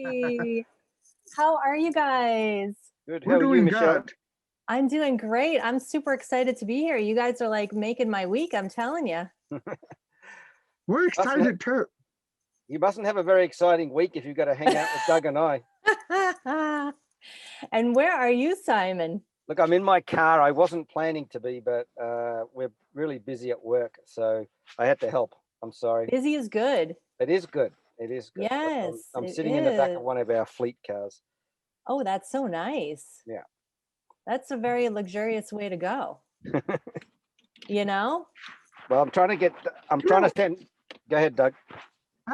Hey, how are you guys? Good. We're How are you, doing Michelle? good. I'm doing great. I'm super excited to be here. You guys are like making my week, I'm telling you. We're Mustn't ha- excited too. you mustn't have a very exciting week if you've got to hang out with Doug and I. And where are you, Simon? Look, I'm in my car. I wasn't planning to be, but we're really busy at work, so I had to help. I'm sorry. Busy is good. It is good. It is good. Look, Yes, I'm it sitting in the back of is. one of our fleet cars. Oh, that's so nice. Yeah. That's a very luxurious way to go, you know? Well, I'm trying to get. I'm You trying to know, send. Go ahead, Doug.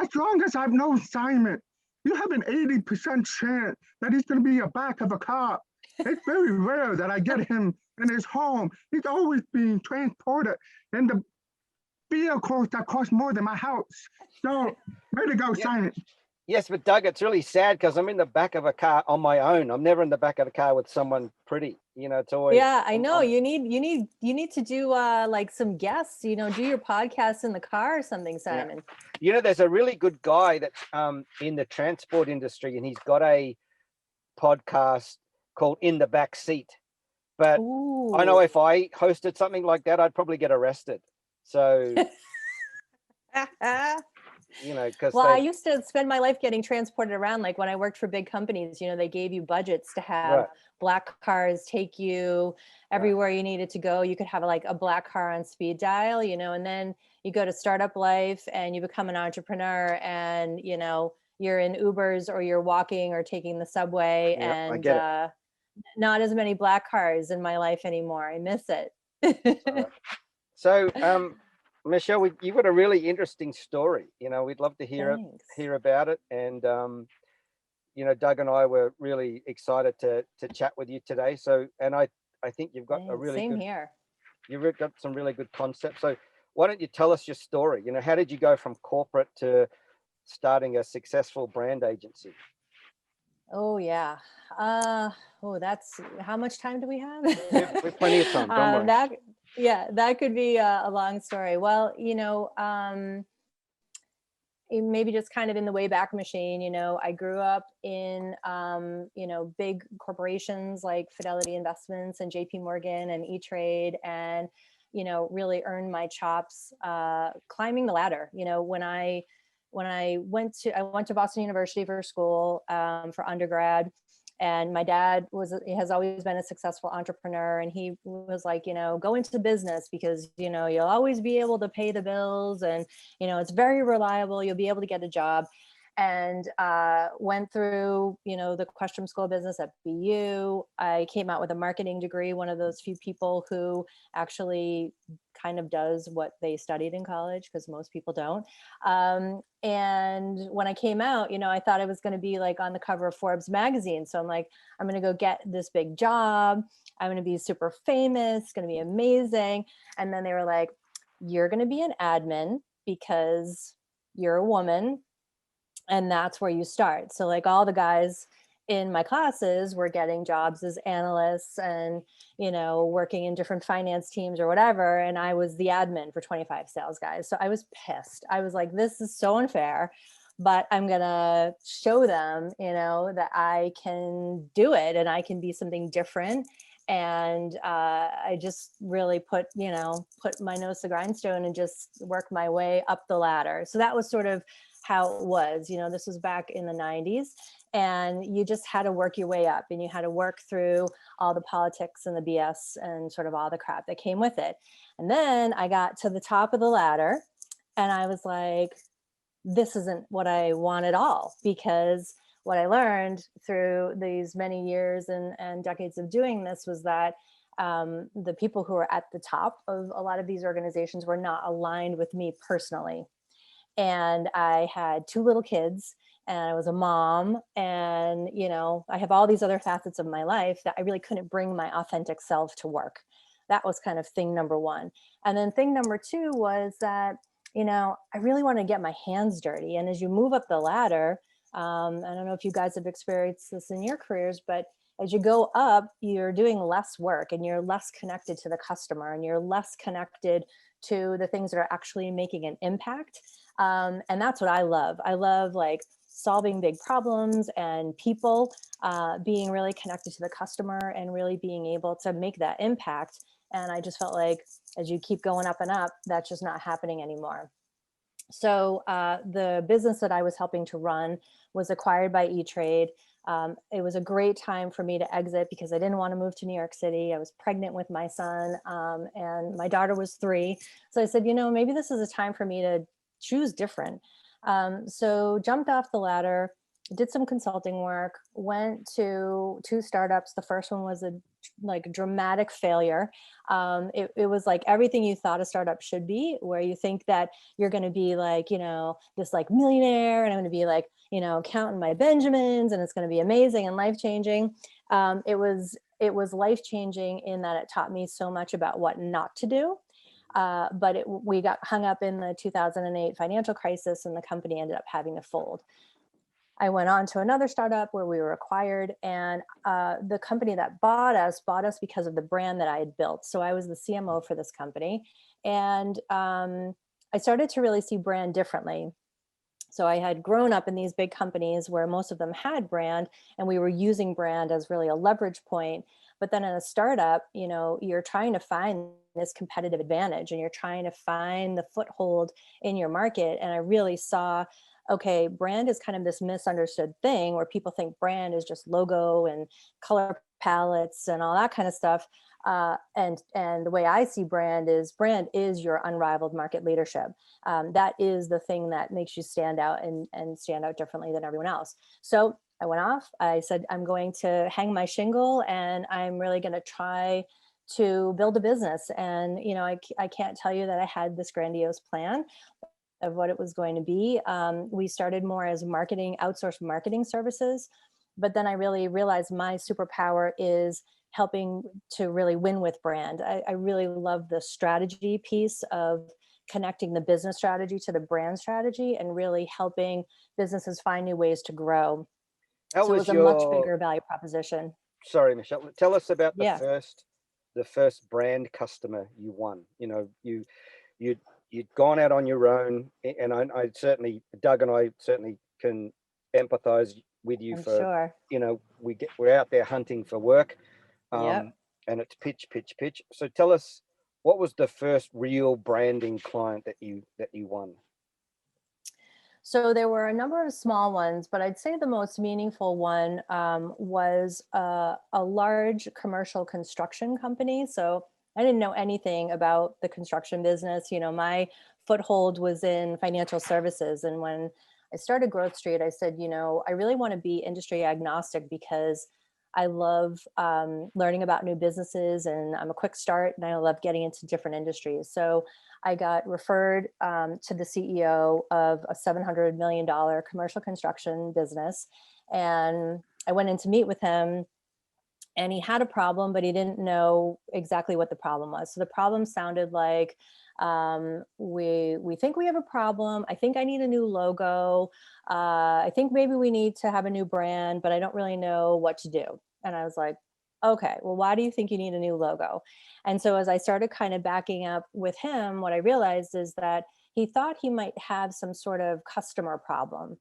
as long as I've known Simon, you have an 80% chance that he's going to be a back of a car. It's very rare that I get him in his home. He's always being transported in the vehicles that cost more than my house. So, way to go, Yeah. Simon. Yes, but Doug, it's really sad because I'm in the back of a car on my own. I'm never in the back of the car with someone pretty. It's always. Yeah, I know. I'm You need to do like some guests, do your podcast in the car or something, Yeah. Simon. There's a really good guy that's in the transport industry, and he's got a podcast called In the Back Seat. But I know Ooh. if I hosted something like that, I'd probably get arrested. So, because Well, I they used to spend my life getting transported around. Like when I worked for big companies, they gave you budgets to have right, black cars take you right, everywhere you needed to go. You could have like a black car on speed dial, and then you go to startup life and you become an entrepreneur and, you're in Ubers or you're walking or taking the subway yeah, I and get it. not as many black cars in my life anymore. I miss All it. right. So, Michelle, you've got a really interesting story. We'd love to Thanks. hear about it, and Doug and I were really excited to chat with you today. So, and I think you've got Thanks. Same here. you've got some really good concepts. So, why don't you tell us your story? How did you go from corporate to starting a successful brand agency? Oh yeah. That's how much time do we have? We've plenty of time. Don't worry. That yeah, that could be a long story. Well, maybe just kind of in the Wayback Machine. I grew up in big corporations like Fidelity Investments and JP Morgan and E-Trade, and really earned my chops climbing the ladder. When I went to Boston University for school, for undergrad, and my dad has always been a successful entrepreneur, and he was like, go into business because you'll always be able to pay the bills, and it's very reliable, you'll be able to get a job. And went through the Questrom School of Business at BU. I came out with a marketing degree, one of those few people who actually kind of does what they studied in college, because most people don't. And when I came out, I thought I was going to be like on the cover of Forbes magazine. So I'm like, I'm going to go get this big job. I'm going to be super famous. It's going to be amazing. And then they were like, you're going to be an admin because you're a woman, and that's where you start. So like all the guys in my classes were getting jobs as analysts and, working in different finance teams or whatever. And I was the admin for 25 sales guys. So I was pissed. I was like, this is so unfair, but I'm going to show them, that I can do it and I can be something different. And I just really put my nose to the grindstone and just work my way up the ladder. So that was sort of how it was. This was back in the 90s, and you just had to work your way up, and you had to work through all the politics and the BS and sort of all the crap that came with it. And then I got to the top of the ladder and I was like, this isn't what I want at all, because what I learned through these many years and decades of doing this was that the people who were at the top of a lot of these organizations were not aligned with me personally. And I had two little kids, and I was a mom, and I have all these other facets of my life that I really couldn't bring my authentic self to work. That was kind of thing number one. And then thing number two was that I really want to get my hands dirty. And as you move up the ladder, I don't know if you guys have experienced this in your careers, but as you go up, you're doing less work and you're less connected to the customer, and you're less connected to the things that are actually making an impact. And that's what I love. I love like solving big problems and people, being really connected to the customer and really being able to make that impact. And I just felt like as you keep going up and up, that's just not happening anymore. So the business that I was helping to run was acquired by E-Trade. It was a great time for me to exit because I didn't want to move to New York City. I was pregnant with my son, and my daughter was 3. So I said, maybe this is a time for me to choose different. So jumped off the ladder, did some consulting work, went to 2 startups. The first one was a dramatic failure. It was like everything you thought a startup should be, where you think that you're going to be this millionaire, and I'm going to be counting my Benjamins, and it's going to be amazing and life-changing. It was life-changing in that it taught me so much about what not to do. But we got hung up in the 2008 financial crisis, and the company ended up having to fold. I went on to another startup where we were acquired, and the company that bought us because of the brand that I had built. So I was the CMO for this company, and I started to really see brand differently. So I had grown up in these big companies where most of them had brand, and we were using brand as really a leverage point. But then in a startup, you're trying to find this competitive advantage, and you're trying to find the foothold in your market. And I really saw, okay, brand is kind of this misunderstood thing where people think brand is just logo and color palettes and all that kind of stuff. And the way I see brand is your unrivaled market leadership. That is the thing that makes you stand out and stand out differently than everyone else. So I went off. I said, I'm going to hang my shingle, and I'm really going to try to build a business. And, I can't tell you that I had this grandiose plan of what it was going to be. We started more as outsourced marketing services, but then I really realized my superpower is helping to really win with brand. I really love the strategy piece of connecting the business strategy to the brand strategy and really helping businesses find new ways to grow. So it was a much bigger value proposition. Sorry, Michelle, tell us about Yeah. the first brand customer you won. You'd gone out on your own, and I certainly, Doug and I certainly can empathize with you. Sure. We're out there hunting for work, Yep. and it's pitch. So tell us, what was the first real branding client that you won? So there were a number of small ones, but I'd say the most meaningful one was a large commercial construction company. So I didn't know anything about the construction business. My foothold was in financial services. And when I started Growth Street, I said, I really want to be industry agnostic because I love learning about new businesses, and I'm a quick start, and I love getting into different industries. So I got referred to the CEO of a $700 million commercial construction business. And I went in to meet with him, and he had a problem, but he didn't know exactly what the problem was. So the problem sounded like, we think we have a problem. I think I need a new logo. I think maybe we need to have a new brand, but I don't really know what to do. And I was like, okay, well, why do you think you need a new logo? And so as I started kind of backing up with him, what I realized is that he thought he might have some sort of customer problem.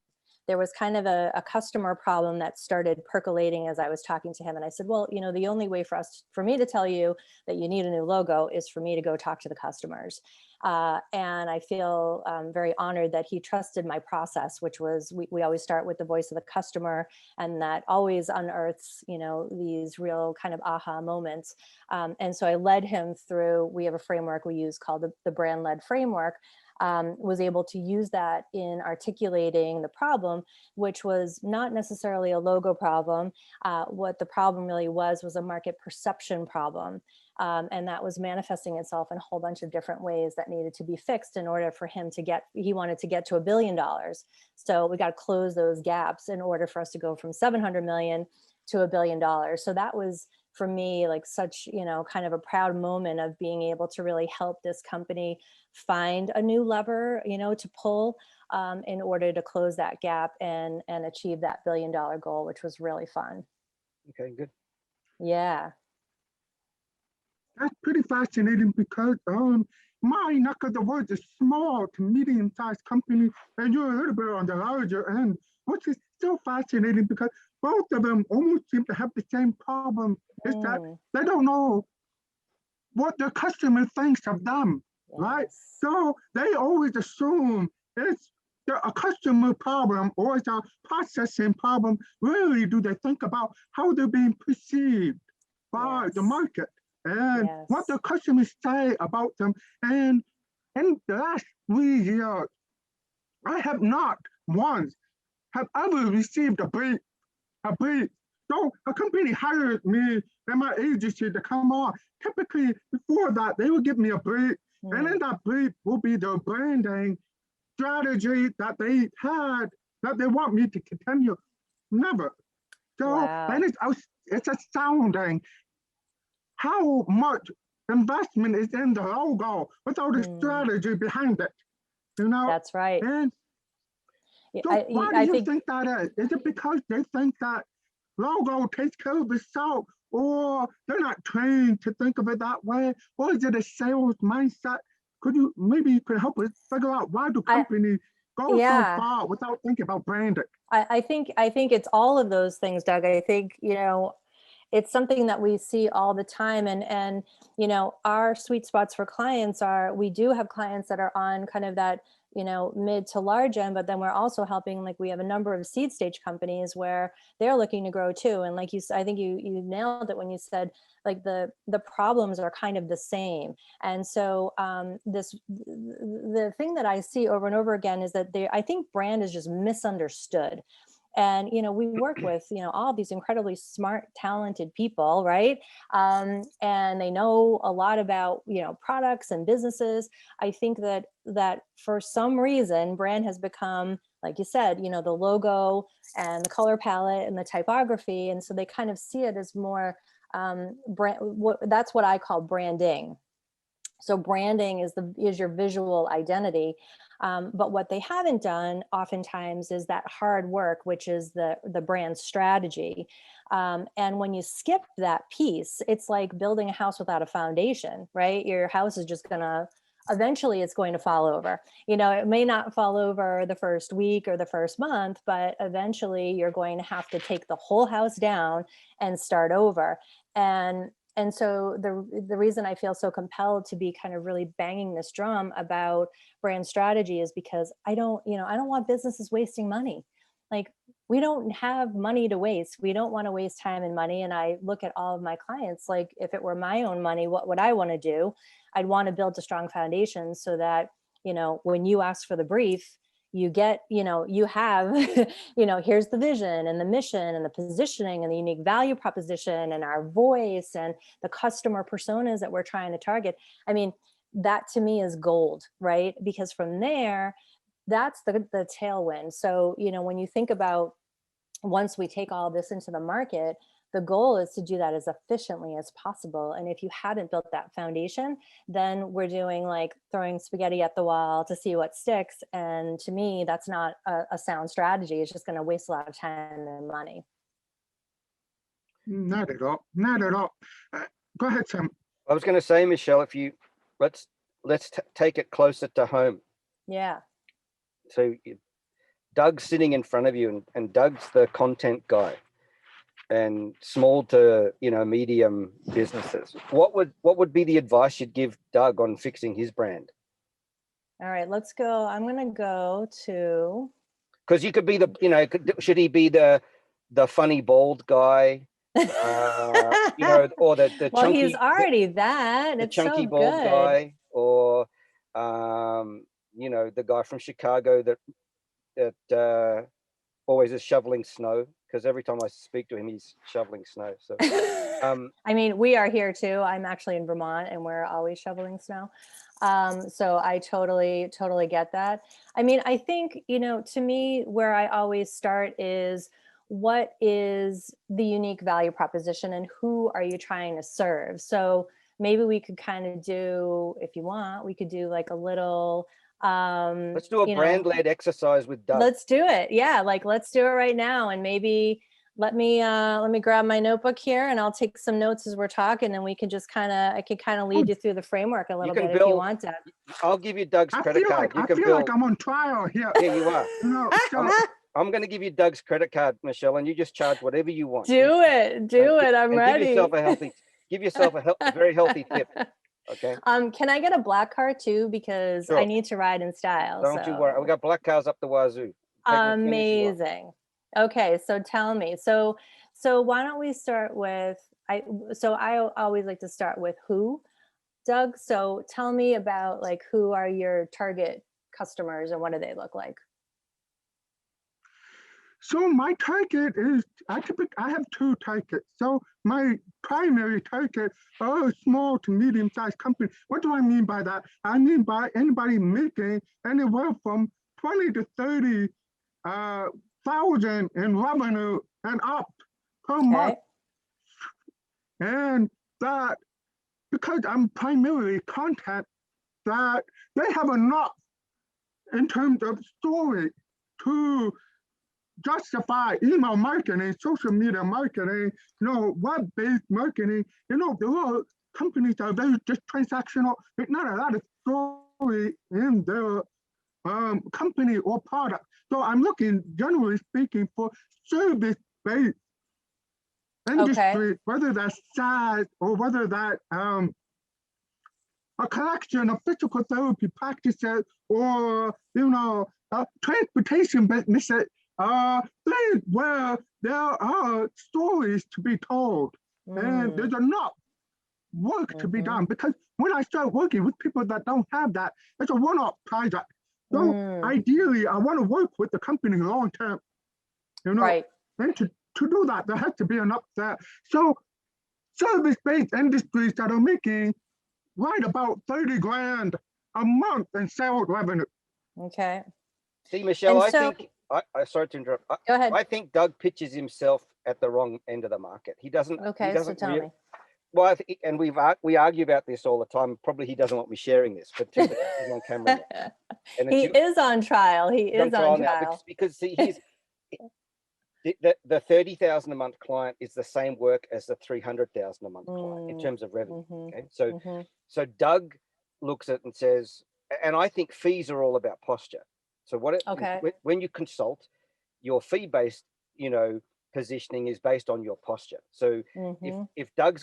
There was kind of a customer problem that started percolating as I was talking to him. And I said, well, the only way for me to tell you that you need a new logo is for me to go talk to the customers. And I feel very honored that he trusted my process, which was we always start with the voice of the customer, and that always unearths, these real kind of aha moments. And so I led him through, we have a framework we use called the brand-led framework. Was able to use that in articulating the problem, which was not necessarily a logo problem. What the problem really was a market perception problem. And that was manifesting itself in a whole bunch of different ways that needed to be fixed in order for him he wanted to get to $1 billion. So we got to close those gaps in order for us to go from 700 million to $1 billion. So that was, for me, like such, kind of a proud moment of being able to really help this company find a new lever, to pull in order to close that gap and achieve that $1 billion goal, which was really fun. Okay, good. Yeah. That's pretty fascinating because my neck of the woods is small to medium-sized company, and you're a little bit on the larger end. which is so fascinating because both of them almost seem to have the same problem, is that they don't know what the customer thinks of them, right? Yes. So they always assume it's a customer problem or it's a processing problem. Really, do they think about how they're being perceived by the Yes. market and what Yes. the customers say about them? And in the last 3 years, I have not once have ever received a brief. So a company hired me and my agency to come on. Typically, before that, they would give me a brief, and in that brief will be the branding strategy that they had that they want me to continue. Never. So, and Wow. it's astounding how much investment is in the logo without a strategy behind it. You know, That's right. and Yeah, so why do I you think think that is? Is it because they think that logo takes care of itself, or they're not trained to think of it that way, or is it a sales mindset? Could you maybe you could help us figure out why do I companies go so yeah. far without thinking about branding? I think it's all of those things, Doug. I think, it's something that we see all the time. And our sweet spots for clients are, we do have clients that are on kind of that, mid to large end, but then we're also helping, like we have a number of seed stage companies where they're looking to grow too. And like you said, I think you nailed it when you said like the problems are kind of the same. And so the thing that I see over and over again is that I think brand is just misunderstood. And we work with all these incredibly smart, talented people, right? And they know a lot about products and businesses. I think that for some reason brand has become, like you said, the logo and the color palette and the typography, and so they kind of see it as more brand. That's what I call branding. So branding is your visual identity. But what they haven't done oftentimes is that hard work, which is the brand strategy. And when you skip that piece, it's like building a house without a foundation, right? Your house is just eventually it's going to fall over. It may not fall over the first week or the first month, but eventually you're going to have to take the whole house down and start over. And so the reason I feel so compelled to be kind of really banging this drum about brand strategy is because I don't want businesses wasting money. Like, we don't have money to waste. We don't want to waste time and money. And I look at all of my clients, like, if it were my own money, what would I want to do? I'd want to build a strong foundation so that, when you ask for the brief, you get, you have, here's the vision and the mission and the positioning and the unique value proposition and our voice and the customer personas that we're trying to target. I mean, that to me is gold, right? Because from there, that's the tailwind. So, when you think about, once we take all of this into the market, the goal is to do that as efficiently as possible. And if you haven't built that foundation, then we're doing like throwing spaghetti at the wall to see what sticks. And to me, that's not a sound strategy. It's just going to waste a lot of time and money. Not at all. Not at all. Go ahead, Sam. I was going to say, Michelle, if you let's take it closer to home. Yeah. So Doug's sitting in front of you, and Doug's the content guy, and small to medium businesses. What would be the advice you'd give Doug on fixing his brand? All right, let's go. I'm going to go to, because you could be should he be the funny bald guy? Or the well, chunky, he's already that. the It's chunky so bald good. guy, or the guy from Chicago that always is shoveling snow, because every time I speak to him, he's shoveling snow. So I mean, we are here too. I'm actually in Vermont and we're always shoveling snow. So I totally get that. I mean, I think, to me, where I always start is, what is the unique value proposition and who are you trying to serve? So maybe we could kind of do, if you want, we could do like a little, let's do a brand-led exercise with Doug. Let's do it. Yeah. Like, let's do it right now. And maybe let me grab my notebook here and I'll take some notes as we're talking, and we can just I could lead you through the framework a little bit if you want to. I'll give you Doug's credit card. I feel like I'm on trial here. Yeah, you are. I'm going to give you Doug's credit card, Michelle, and you just charge whatever you want. Do it. Do it. I'm and ready. Give yourself a very healthy tip. Okay. Can I get a black car too? Because Sure. I need to ride in style. Don't you worry. We got black cars up the wazoo. Amazing. Okay, so tell me. So why don't we start with I always like to start with who, Doug. So tell me about like who are your target customers and what do they look like? So my target is, I have two targets. So my primary target are small to medium-sized companies. What do I mean by that? I mean by anybody making anywhere from 20 to 30 thousand in revenue and up per month. And that, because I'm primarily content, that they have enough in terms of story to justify email marketing, social media marketing, web-based marketing. There are companies that are very just transactional, but not a lot of story in their company or product. So I'm looking, generally speaking, for service-based industry, whether that's SaaS or whether that a collection of physical therapy practices or transportation businesses, things where there are stories to be told, and there's enough work to be done. Because when I start working with people that don't have that, it's a one-off project. So ideally, I want to work with the company long term. Right. And to do that, there has to be enough there. So service-based industries that are making right about 30 grand a month in sales revenue. Okay. See, Michelle, I think, sorry to interrupt. Go ahead. I think Doug pitches himself at the wrong end of the market. He doesn't. Okay, so tell me. Well, and we argue about this all the time. Probably he doesn't want me sharing this, but he's on camera now. And he is on trial. He is on trial. Because see, the 30,000 a month client is the same work as the 300,000 a month client in terms of revenue. Okay, so Doug looks at it and says, and I think fees are all about posture. So when you consult, your fee-based, positioning is based on your posture. So if Doug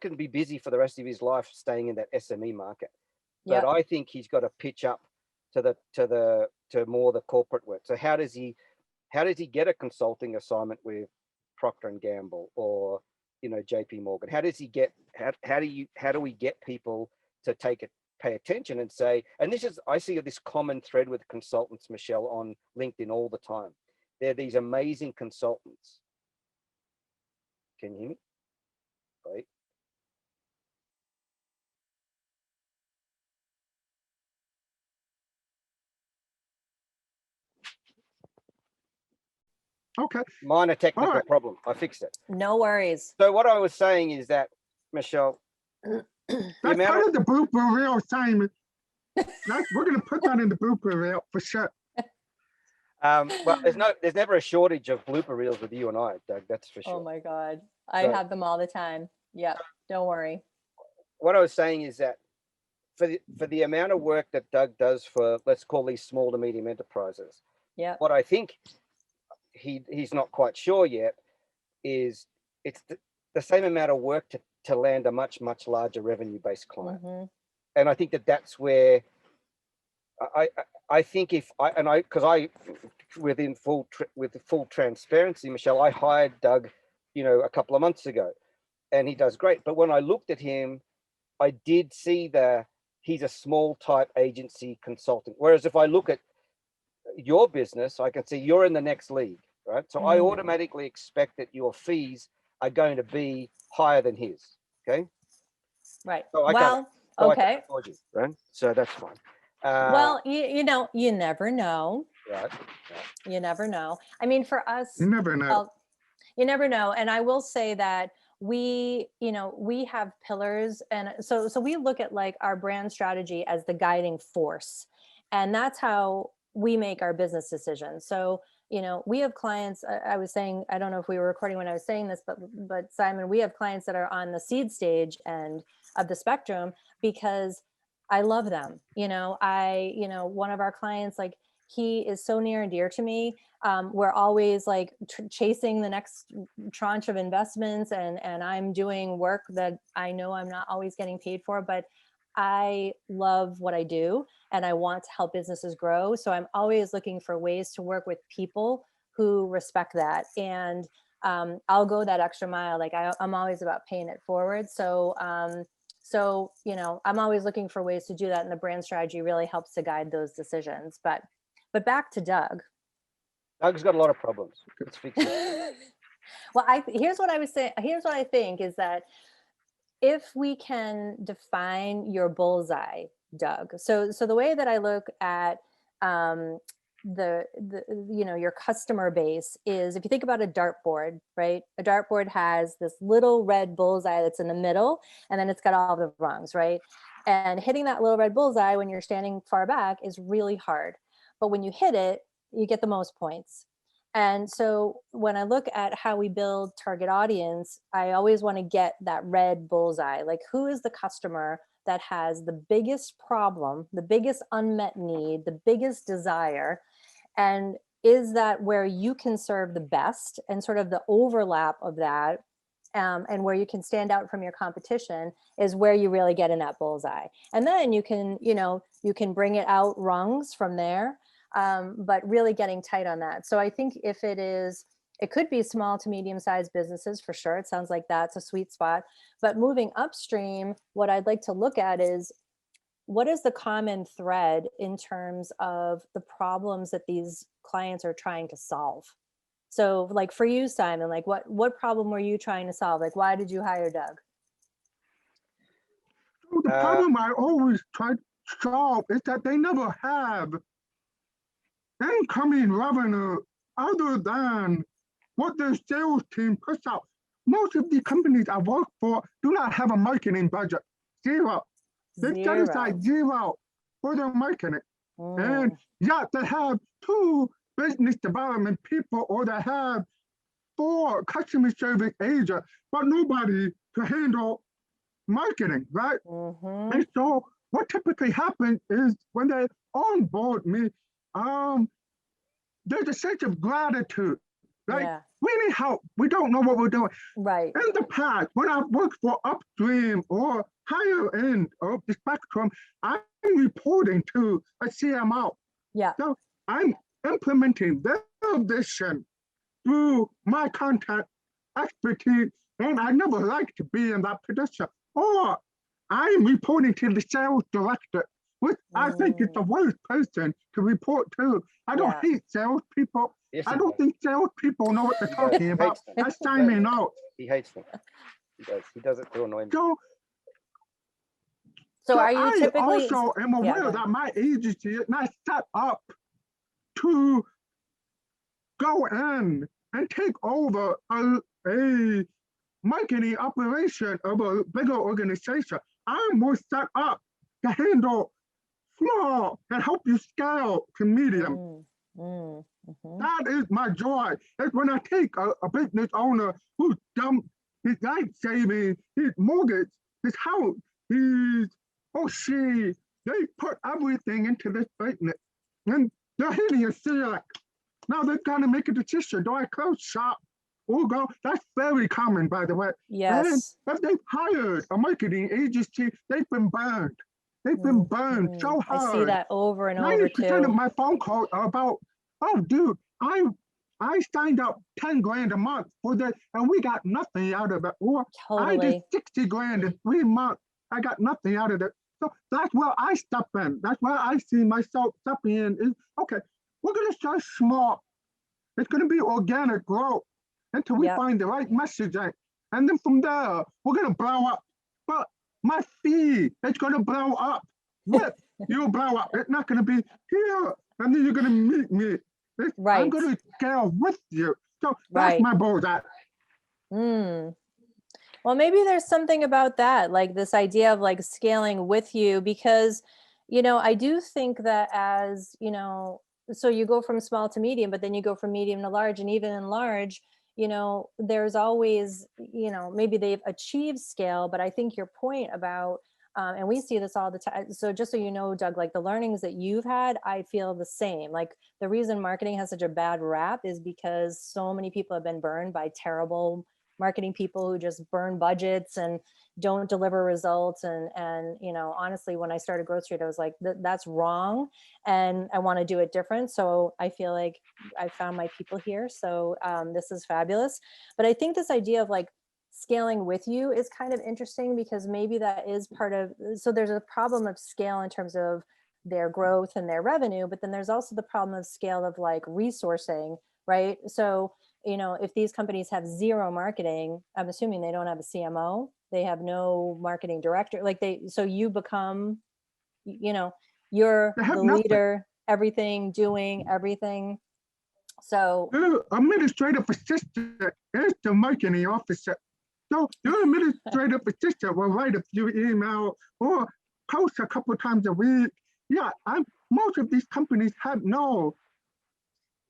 can be busy for the rest of his life staying in that SME market, but I think he's got to pitch up to more the corporate work. So how does he get a consulting assignment with Procter and Gamble or JP Morgan? How does he get how do we get people to pay attention and say, and I see this common thread with consultants, Michelle, on LinkedIn all the time. They're these amazing consultants. Can you hear me? Right. Okay. Minor technical problem. I fixed it. No worries. So what I was saying is that, Michelle, that's part of the blooper reel, Simon. We're going to put that in the blooper reel for sure. Well, there's never a shortage of blooper reels with you and I, Doug. That's for sure. Oh my God, I have them all the time. Yep, don't worry. What I was saying is that for the amount of work that Doug does for, let's call these small to medium enterprises. Yeah. What I think he's not quite sure yet is it's the same amount of work to land a much larger revenue based client. And I think that's where I think with full transparency, Michelle, I hired Doug, a couple of months ago, and he does great. But when I looked at him, I did see he's a small type agency consultant. Whereas if I look at your business, I can see you're in the next league, right? So I automatically expect that your fees are going to be higher than his. Okay. Right. So okay. Right. So that's fine. Well, you never know. Right. You never know. I mean, for us, you never know. You never know. And I will say that we have pillars, and so we look at like our brand strategy as the guiding force, and that's how we make our business decisions. So we have clients. I was saying, I don't know if we were recording when I was saying this, but Simon, we have clients that are on the seed stage end of the spectrum because I love them. One of our clients, like he is so near and dear to me. We're always like chasing the next tranche of investments, and I'm doing work that I know I'm not always getting paid for, but I love what I do and I want to help businesses grow. So I'm always looking for ways to work with people who respect that. And I'll go that extra mile. Like I'm always about paying it forward. So, you know, I'm always looking for ways to do that. And the brand strategy really helps to guide those decisions. But back to Doug. Doug's got a lot of problems. Let's fix it. Well, here's what I was saying. Here's what I think is that if we can define your bullseye, Doug. So the way that I look at the you know, your customer base is, if you think about a dartboard, right? A dartboard has this little red bullseye that's in the middle, and then it's got all the rungs, right? And hitting that little red bullseye when you're standing far back is really hard. But when you hit it, you get the most points. And so when I look at how we build target audience, I always want to get that red bullseye. Like, who is the customer that has the biggest problem, the biggest unmet need, the biggest desire? And is that where you can serve the best, and sort of the overlap of that, and where you can stand out from your competition is where you really get in that bullseye. And then you can, you know, you can bring it out rungs from there. But really getting tight on that. So I think if it could be small to medium-sized businesses for sure. It sounds like that's a sweet spot. But moving upstream, what I'd like to look at is, what is the common thread in terms of the problems that these clients are trying to solve? So like for you, Simon, like what problem were you trying to solve? Like, why did you hire Doug? So the problem I always try to solve is that they never have incoming revenue other than what their sales team puts out. Most of the companies I work for do not have a marketing budget. Zero. They set aside zero for their marketing. And yet they have 2 business development people, or they have 4 customer service agents, but nobody to handle marketing, right? And so what typically happens is when they onboard me, there's a sense of gratitude. Like, we need help. We don't know what we're doing. Right. In the past, when I've worked for upstream or higher end of the spectrum, I'm reporting to a CMO. Yeah. So I'm implementing their vision through my content expertise, and I never like to be in that position. Or I'm reporting to the sales director, which I think is the worst person to report to. I don't hate salespeople. Yes, I don't think salespeople know what they're talking about. That's Simon out. He hates them. He does. He does it to annoy me. So are you typically? I also am aware that my agency is not set up to go in and take over a marketing operation of a bigger organization. I'm more set up to handle small and help you scale to medium. That is my joy. It's when I take a business owner who's dumped his life savings, his mortgage, his house, his or she, they put everything into this business, and they're hitting a ceiling. Now they've got to make a decision. Do I close shop or go? That's very common, by the way. Yes. And if they've hired a marketing agency, they've been burned. They've been burned so hard. I see that over and over too. 90% of my phone calls are about, oh, dude, I signed up 10 grand a month for this, and we got nothing out of it. Or I did 60 grand in 3 months. I got nothing out of it. So that's where I step in. That's where I see myself stepping in. Is okay, we're going to start small. It's going to be organic growth until we find the right messaging. And then from there, we're going to blow up. But my fee is going to blow up. With you blow up. It's not going to be here. And then you're going to meet me. I'm going to scale with you. So that's my bullseye. Well, maybe there's something about that, like this idea of like scaling with you, because, you know, I do think that as, you know, so you go from small to medium, but then you go from medium to large, and even in large, you know, there's always, you know, maybe they've achieved scale, but I think your point about And we see this all the time. So just so you know, Doug, like the learnings that you've had, I feel the same. Like the reason marketing has such a bad rap is because so many people have been burned by terrible marketing people who just burn budgets and don't deliver results. And you know, honestly, when I started Growth Street, I was like, that's wrong, and I want to do it different. So I feel like I found my people here. So this is fabulous. But I think this idea of like scaling with you is kind of interesting, because maybe that is part of, so there's a problem of scale in terms of their growth and their revenue, but then there's also the problem of scale of like resourcing, right? So, you know, if these companies have zero marketing, I'm assuming they don't have a CMO, they have no marketing director, like so you become, you know, you're They have the nothing. leader, everything, doing everything. So The administrative assistant is the marketing officer. So the administrative assistant will write a few emails or post a couple times a week. Yeah, most of these companies have no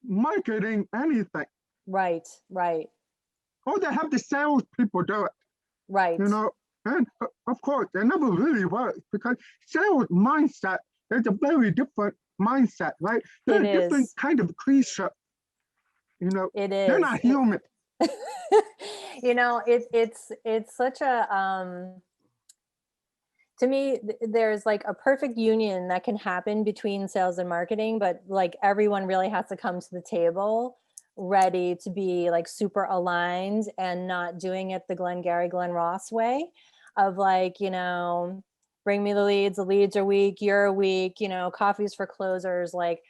marketing anything. right, right, Or they have the sales people do it, right. you know. And of course, they never really work because sales mindset is a very different mindset, right? They're It a different is. kind of creature, you know. It They're is. not human. You know, it's such a to me, there's like a perfect union that can happen between sales and marketing, but like everyone really has to come to the table ready to be like super aligned and not doing it the Glenn Ross way of like, you know, bring me the leads are weak, you're weak, you know, coffees for closers. Like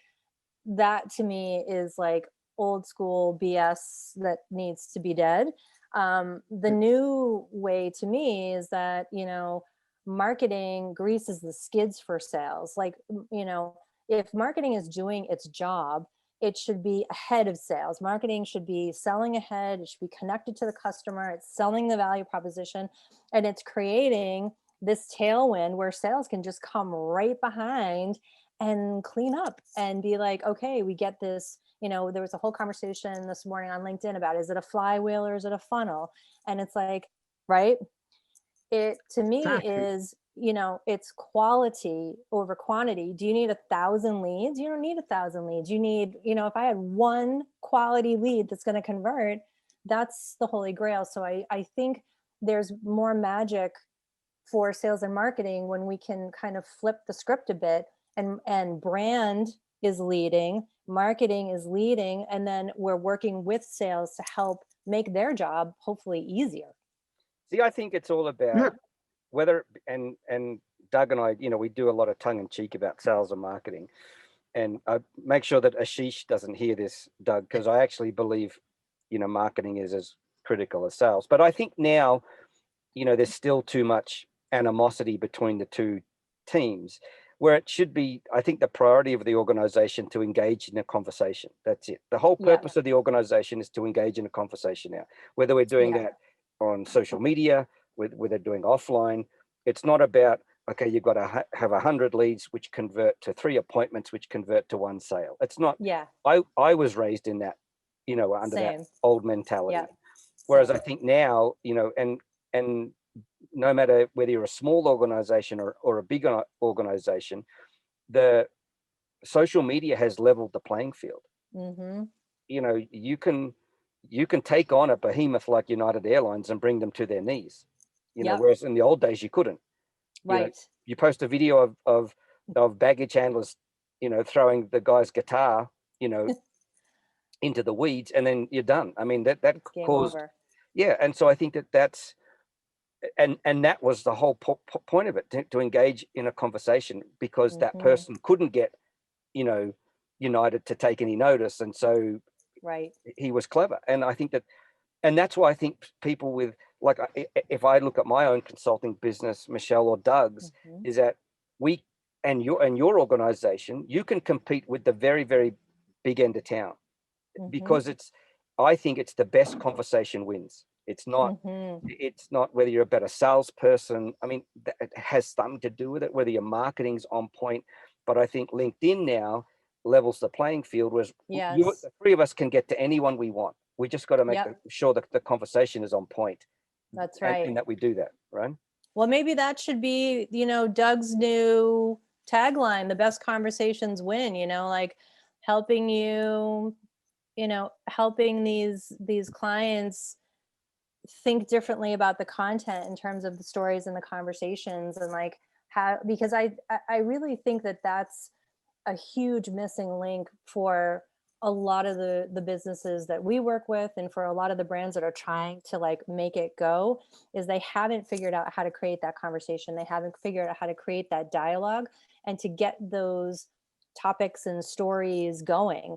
that to me is like old school BS that needs to be dead. The new way to me is that, you know, marketing greases the skids for sales. Like, you know, if marketing is doing its job, it should be ahead of sales. Marketing should be selling ahead. It should be connected to the customer. It's selling the value proposition, and it's creating this tailwind where sales can just come right behind and clean up and be like, okay, we get this. You know, there was a whole conversation this morning on LinkedIn about, is it a flywheel or is it a funnel? And it's like, right, it to me Exactly. is, you know, it's quality over quantity. Do you need 1,000 leads? You don't need 1,000 leads. You need, you know, if I had one quality lead that's going to convert, that's the holy grail. So I think there's more magic for sales and marketing when we can kind of flip the script a bit, and brand is leading, marketing is leading, and then we're working with sales to help make their job hopefully easier. See, I think it's all about Yeah, whether, and Doug and I, you know, we do a lot of tongue in cheek about sales and marketing, and I make sure that Ashish doesn't hear this, Doug, because I actually believe, you know, marketing is as critical as sales. But I think now, you know, there's still too much animosity between the two teams, where it should be, I think, the priority of the organization to engage in a conversation. That's it. The whole Yeah, purpose of the organization is to engage in a conversation now, whether we're doing yeah, that on social media, whether doing offline. It's not about, okay, you've got to have 100 leads which convert to 3 appointments which convert to 1 sale. It's not. yeah, I was raised in that, you know, under that same. old Yeah, mentality. Whereas I same. think now, you know, and no matter whether you're a small organization or a big organization, the social media has leveled the playing field. Mm-hmm. You know, you can take on a behemoth like United Airlines and bring them to their knees. You know, Yep. whereas in the old days you couldn't. You know, Right. you post a video of baggage handlers, you know, throwing the guy's guitar, you know, into the weeds, and then you're done. I mean, that It's game caused, over. yeah. And so I think that's, and that was the whole point of it, to engage in a conversation, because that Mm-hmm. person couldn't get, you know, United to take any notice, and so Right. he was clever. And I think that, and that's why I think people with, like, if I look at my own consulting business, Michelle or Doug's, Mm-hmm. is that we, and your organization, you can compete with the very, very big end of town, Mm-hmm. because I think it's the best conversation wins. Mm-hmm. It's not whether you're a better salesperson. I mean, it has something to do with it, whether your marketing's on point. But I think LinkedIn now levels the playing field, whereas Yes. the 3 of us can get to anyone we want. We just got to make Yep. sure that the conversation is on point, That's and right. that we do that, right? Well, maybe that should be, Doug's new tagline, the best conversations win, like helping helping these clients think differently about the content in terms of the stories and the conversations, and like how, because I really think that that's a huge missing link for a lot of the businesses that we work with, and for a lot of the brands that are trying to like make it go, is they haven't figured out how to create that conversation. They haven't figured out how to create that dialogue and to get those topics and stories going.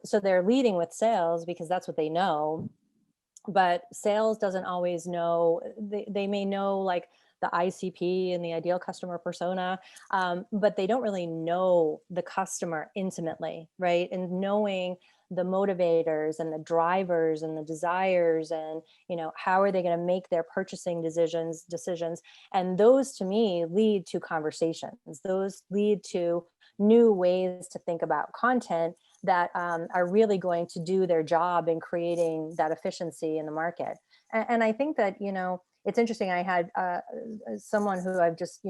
So they're leading with sales because that's what they know, but sales doesn't always know. They may know like the ICP and the ideal customer persona, but they don't really know the customer intimately, right? And knowing the motivators and the drivers and the desires, and how are they going to make their purchasing decisions, and those to me lead to conversations. Those lead to new ways to think about content that are really going to do their job in creating that efficiency in the market. And I think that, it's interesting. I had someone who I've just,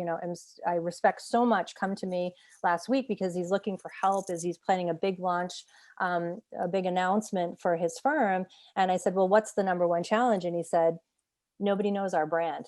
I respect so much come to me last week because he's looking for help as he's planning a big launch, a big announcement for his firm. And I said, well, what's the number one challenge? And he said, nobody knows our brand.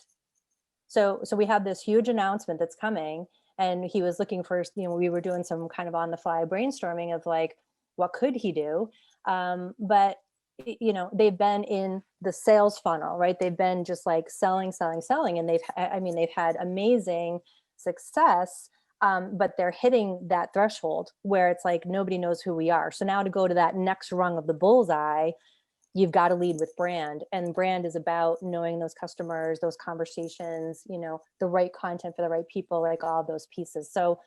So we have this huge announcement that's coming, and he was looking for, we were doing some kind of on the fly brainstorming of like, what could he do? But they've been in the sales funnel, right? They've been just like selling, and they've had amazing success. But they're hitting that threshold where it's like, nobody knows who we are. So now to go to that next rung of the bullseye, you've got to lead with brand, and brand is about knowing those customers, those conversations, the right content for the right people, like all those pieces. So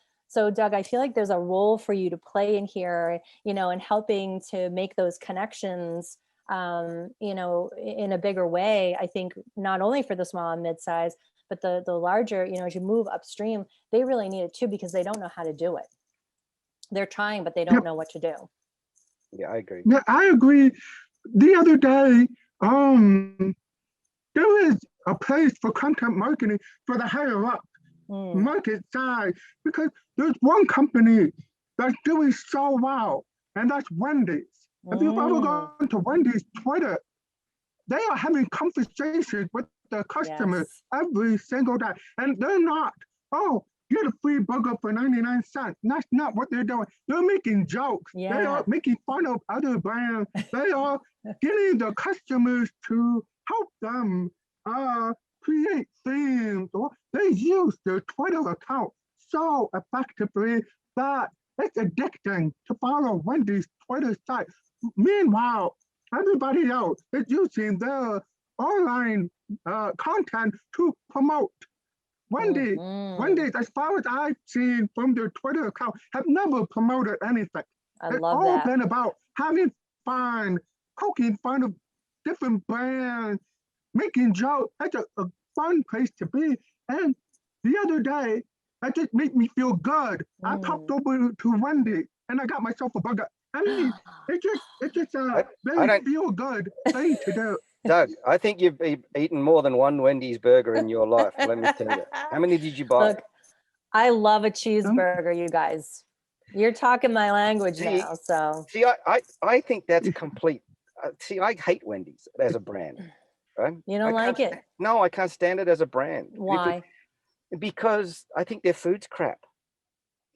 Doug, I feel like there's a role for you to play in here, in helping to make those connections, in a bigger way. I think not only for the small and mid-size, but the larger, as you move upstream, they really need it too, because they don't know how to do it. They're trying, but they don't know what to do. Yeah, I agree. Yeah, I agree. The other day, there is a place for content marketing for the higher up market side, because there's one company that's doing so well, and that's Wendy's. If you've ever gone to Wendy's Twitter, they are having conversations with the customers every single day, and they're not, oh, get a free burger for 99 cents. That's not what they're doing. They're making jokes. They are making fun of other brands. They are getting the customers to help them create themes, or they use their Twitter account so effectively that it's addicting to follow Wendy's Twitter site. Meanwhile, everybody else is using their online content to promote. Wendy's, as far as I've seen from their Twitter account, have never promoted anything. It's all been about having fun, poking fun of different brands, making jokes. That's a fun place to be. And the other day, that just made me feel good. I popped over to Wendy and I got myself a burger. I mean, it's just a very feel good thing to do. Doug, I think you've eaten more than one Wendy's burger in your life. Let me tell you. How many did you buy? Look, I love a cheeseburger, you guys. You're talking my language now. So see, I think that's complete. See, I hate Wendy's as a brand. Right? You don't like it? No, I can't stand it as a brand. Why? Because I think their food's crap.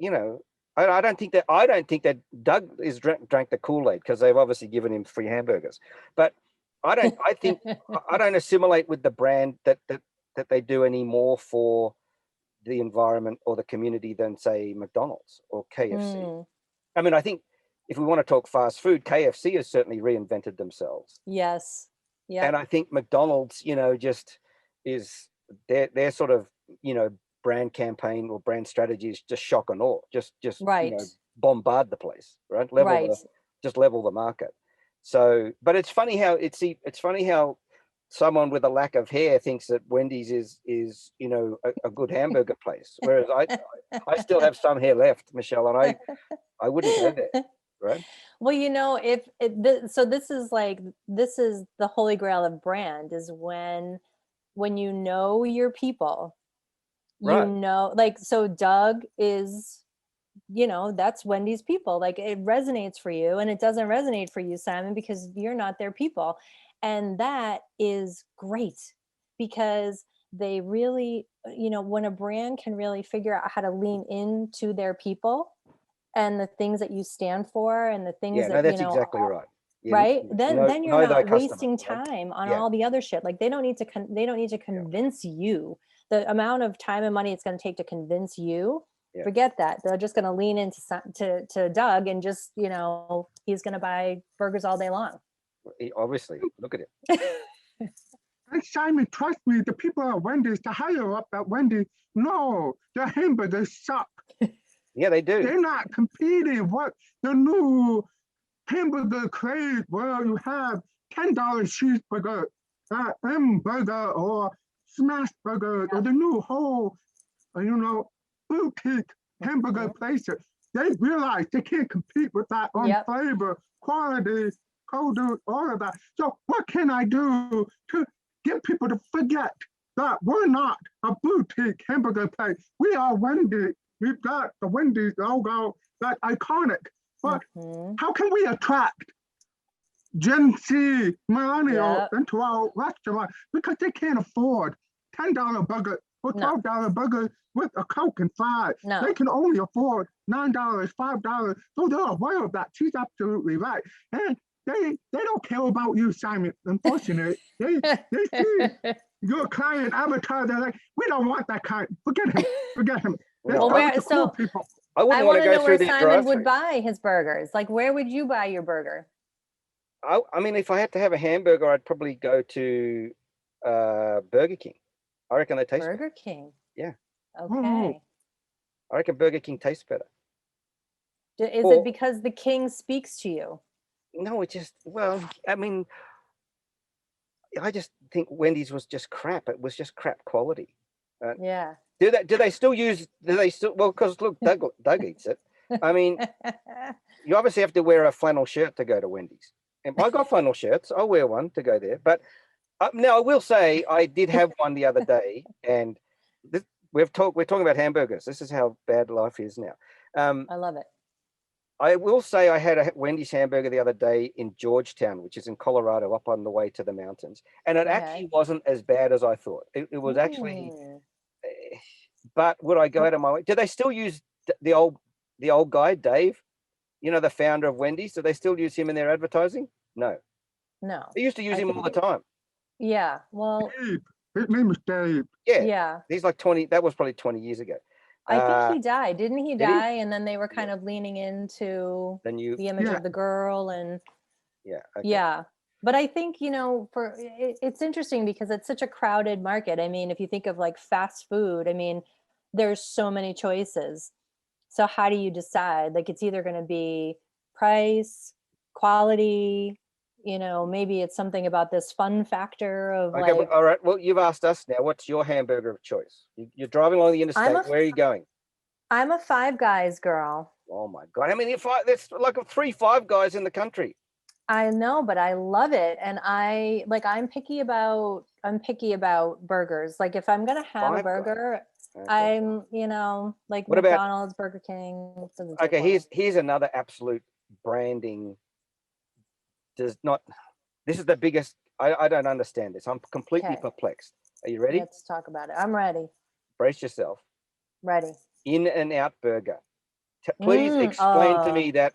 I don't think that Doug is drank the Kool-Aid, because they've obviously given him free hamburgers. But I don't assimilate with the brand that they do any more for the environment or the community than, say, McDonald's or KFC. I mean, I think if we want to talk fast food, KFC has certainly reinvented themselves. Yes. Yeah. And I think McDonald's, just is their sort of, brand campaign or brand strategy is just shock and awe, just right. Bombard the place, right? Level the market. So, but it's funny how someone with a lack of hair thinks that Wendy's is a good hamburger place, whereas I still have some hair left, Michelle, and I wouldn't go there. Right. Well, so this is the holy grail of brand, is when when you know your people, you Right. know, like, so Doug is, you know, that's Wendy's people. Like it resonates for you, and it doesn't resonate for you, Simon, because you're not their people. And that is great, because they really, you know, when a brand can really figure out how to lean into their people and the things that you stand for and the things Yeah, no, that, you that's know, exactly right. right, then you're Know thy not customer. wasting Right? time on Yeah, all the other shit. Like they don't need to they don't need to yeah, convince you. The amount of time and money it's going to take to convince you, yeah. forget that. They're just going to lean into to Doug, and just, you know, he's going to buy burgers all day long. Obviously, look at it. And Simon, trust me, the people at Wendy's, the higher up at Wendy's, no, their hamburgers suck. Yeah, they do. They're not competing. What the new hamburger craze? Well, you have $10 cheeseburger, M burger, or smash burger, or the new whole, boutique hamburger Mhm. places. They realize they can't compete with that on Yep. flavor, quality, produce, all of that. So what can I do to get people to forget that we're not a boutique hamburger place? We are Wendy. We've got the Wendy's logo, that's iconic. But Mhm. how can we attract Gen Z millennials Yep. into our restaurant because they can't afford $10 burger or No. $12 burger with a Coke and fries. No. They can only afford $9, $5. So they're aware of that. She's absolutely right. And they don't care about you, Simon. Unfortunately, they see your client avatar. They're like, we don't want that kind. Forget him. Forget him. Let's No, Well, go where with the cool so people. I I wouldn't want want to to go know where through their Simon would drive-through. buy his burgers. Like, where would you buy your burger? I mean, if I had to have a hamburger, I'd probably go to Burger King. I reckon they taste better. Burger King. Yeah, Oh, Okay. I reckon Burger King tastes better. Is it Or because the king speaks to you? no, it just I mean, I just think Wendy's was just crap. It was just crap quality. Yeah. Do they still use? Do they still? Well, because look, Doug eats it. I mean, you obviously have to wear a flannel shirt to go to Wendy's. And I got flannel shirts. I'll wear one to go there. But now I will say I did have one the other day, and this, we're talking about hamburgers. This is how bad life is now. I love it. I will say I had a Wendy's hamburger the other day in Georgetown, which is in Colorado, up on the way to the mountains, and it actually Okay. wasn't as bad as I thought. It was actually, Mm. but would I go out of my way? Do they still use the old guy, Dave? You know, the founder of Wendy's. Do they still use him in their advertising? No, No. they used to use I him all the think, time. yeah. Well, Dave. His name is Dave. Yeah, yeah. he's like 20. That was probably 20 years ago. I think he died. Didn't he Did he? die? And then they were Yeah. kind of leaning into Then you, the image Yeah. of the girl, and yeah, okay. yeah. But I think, you know, it's interesting because it's such a crowded market. I mean, if you think of like fast food, I mean, there's so many choices. So how do you decide? Like, it's either going to be price, quality, you know, maybe it's something about this fun factor of Okay, well, like, all right. Well, you've asked us now. What's your hamburger of choice? You're driving along the I'm interstate. a Where are you going? I'm a Five Guys girl. Oh my God! I mean, there's like three, five guys in the country. I know, but I love it. And I'm picky about burgers. Like if I'm gonna have a Five guys. burger, Okay. I'm, you know, like What about? McDonald's, Burger King, doesn't do it Okay, for me. here's another absolute branding. Does not. This is the biggest. I don't understand this. I'm completely Okay, perplexed. Are you ready? let's talk about it. I'm ready. Brace yourself. Ready. In and Out Burger. Please explain to me Oh,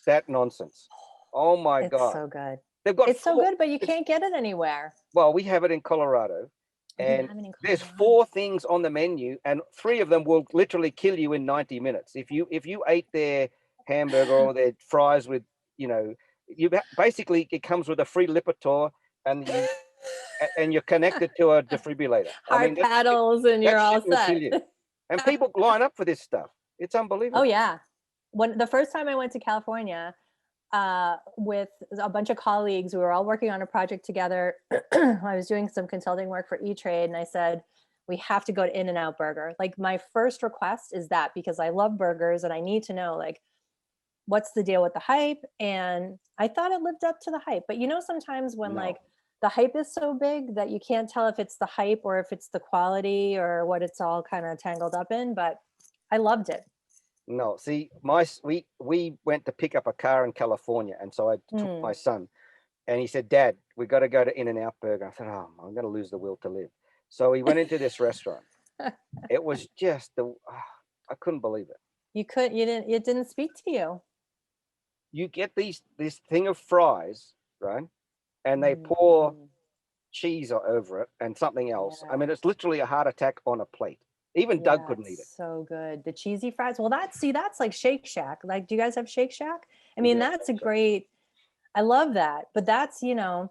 that nonsense. Oh my it's God. so good. They've got It's so four. good, but you can't get it anywhere. Well, we have it in Colorado, Oh, you and have it in there's Colorado. 4 things on the menu, and 3 of them will literally kill you in 90 minutes. If you ate their hamburger or their fries with, basically it comes with a free Lipitor, and you're connected to a defibrillator. I Heart mean, paddles and that you're all shit will kill set. you. And people line up for this stuff. It's Oh unbelievable. yeah. When the first time I went to California, with a bunch of colleagues, we were all working on a project together. I was doing some consulting work for E-Trade, and I said, we have to go to In-N-Out Burger. Like my first request is that, because I love burgers and I need to know like what's the deal with the hype. And I thought it lived up to the hype. But you know, sometimes when No. like the hype is so big that you can't tell if it's the hype or if it's the quality or what it's all kind of tangled up in, but I loved it. No, see, we went to pick up a car in California, and so I took my son, and he said, "Dad, we got to go to In-N-Out Burger." I said, "Oh, I'm going to lose the will to live." So we went into this restaurant. It was just I couldn't believe it. It didn't speak to you. You get this thing of fries, right? And they pour cheese over it and something else. I mean, it's literally a heart attack on a plate. Even Doug couldn't eat it. So good. The cheesy fries. Well, that's like Shake Shack. Like, do you guys have Shake Shack? I mean, that's a great, I love that. But that's, I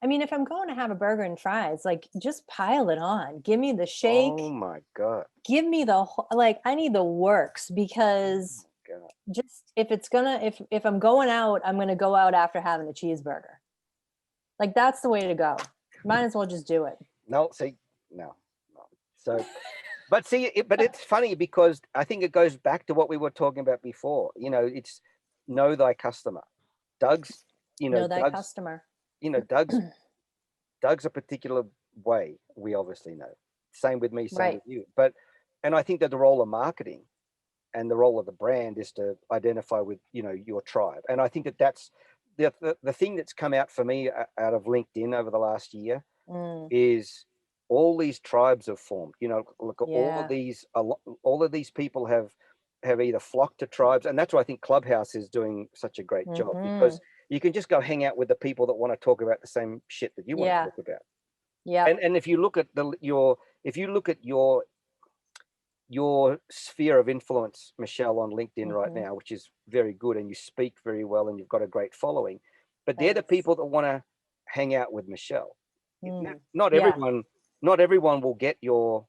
mean, if I'm going to have a burger and fries, like just pile it on. Give me the shake. Oh my God. Give me I need the works, because just if I'm going out, I'm going to go out after having a cheeseburger. Like, that's the way to go. Might as well just do it. No. So, but it's funny because I think it goes back to what we were talking about before. It's know thy customer. Doug's, know thy customer. Doug's a particular way, we obviously know. Same with me, same with you. And I think that the role of marketing and the role of the brand is to identify with, your tribe. And I think that's the thing that's come out for me out of LinkedIn over the last year is all these tribes have formed. Look at all of these people have either flocked to tribes, and that's why I think Clubhouse is doing such a great job, because you can just go hang out with the people that want to talk about the same shit that you want to talk about. Yeah. And if you look at your sphere of influence, Michelle, on LinkedIn right now, which is very good, and you speak very well, and you've got a great following, but they're the people that want to hang out with Michelle. Not everyone will get your,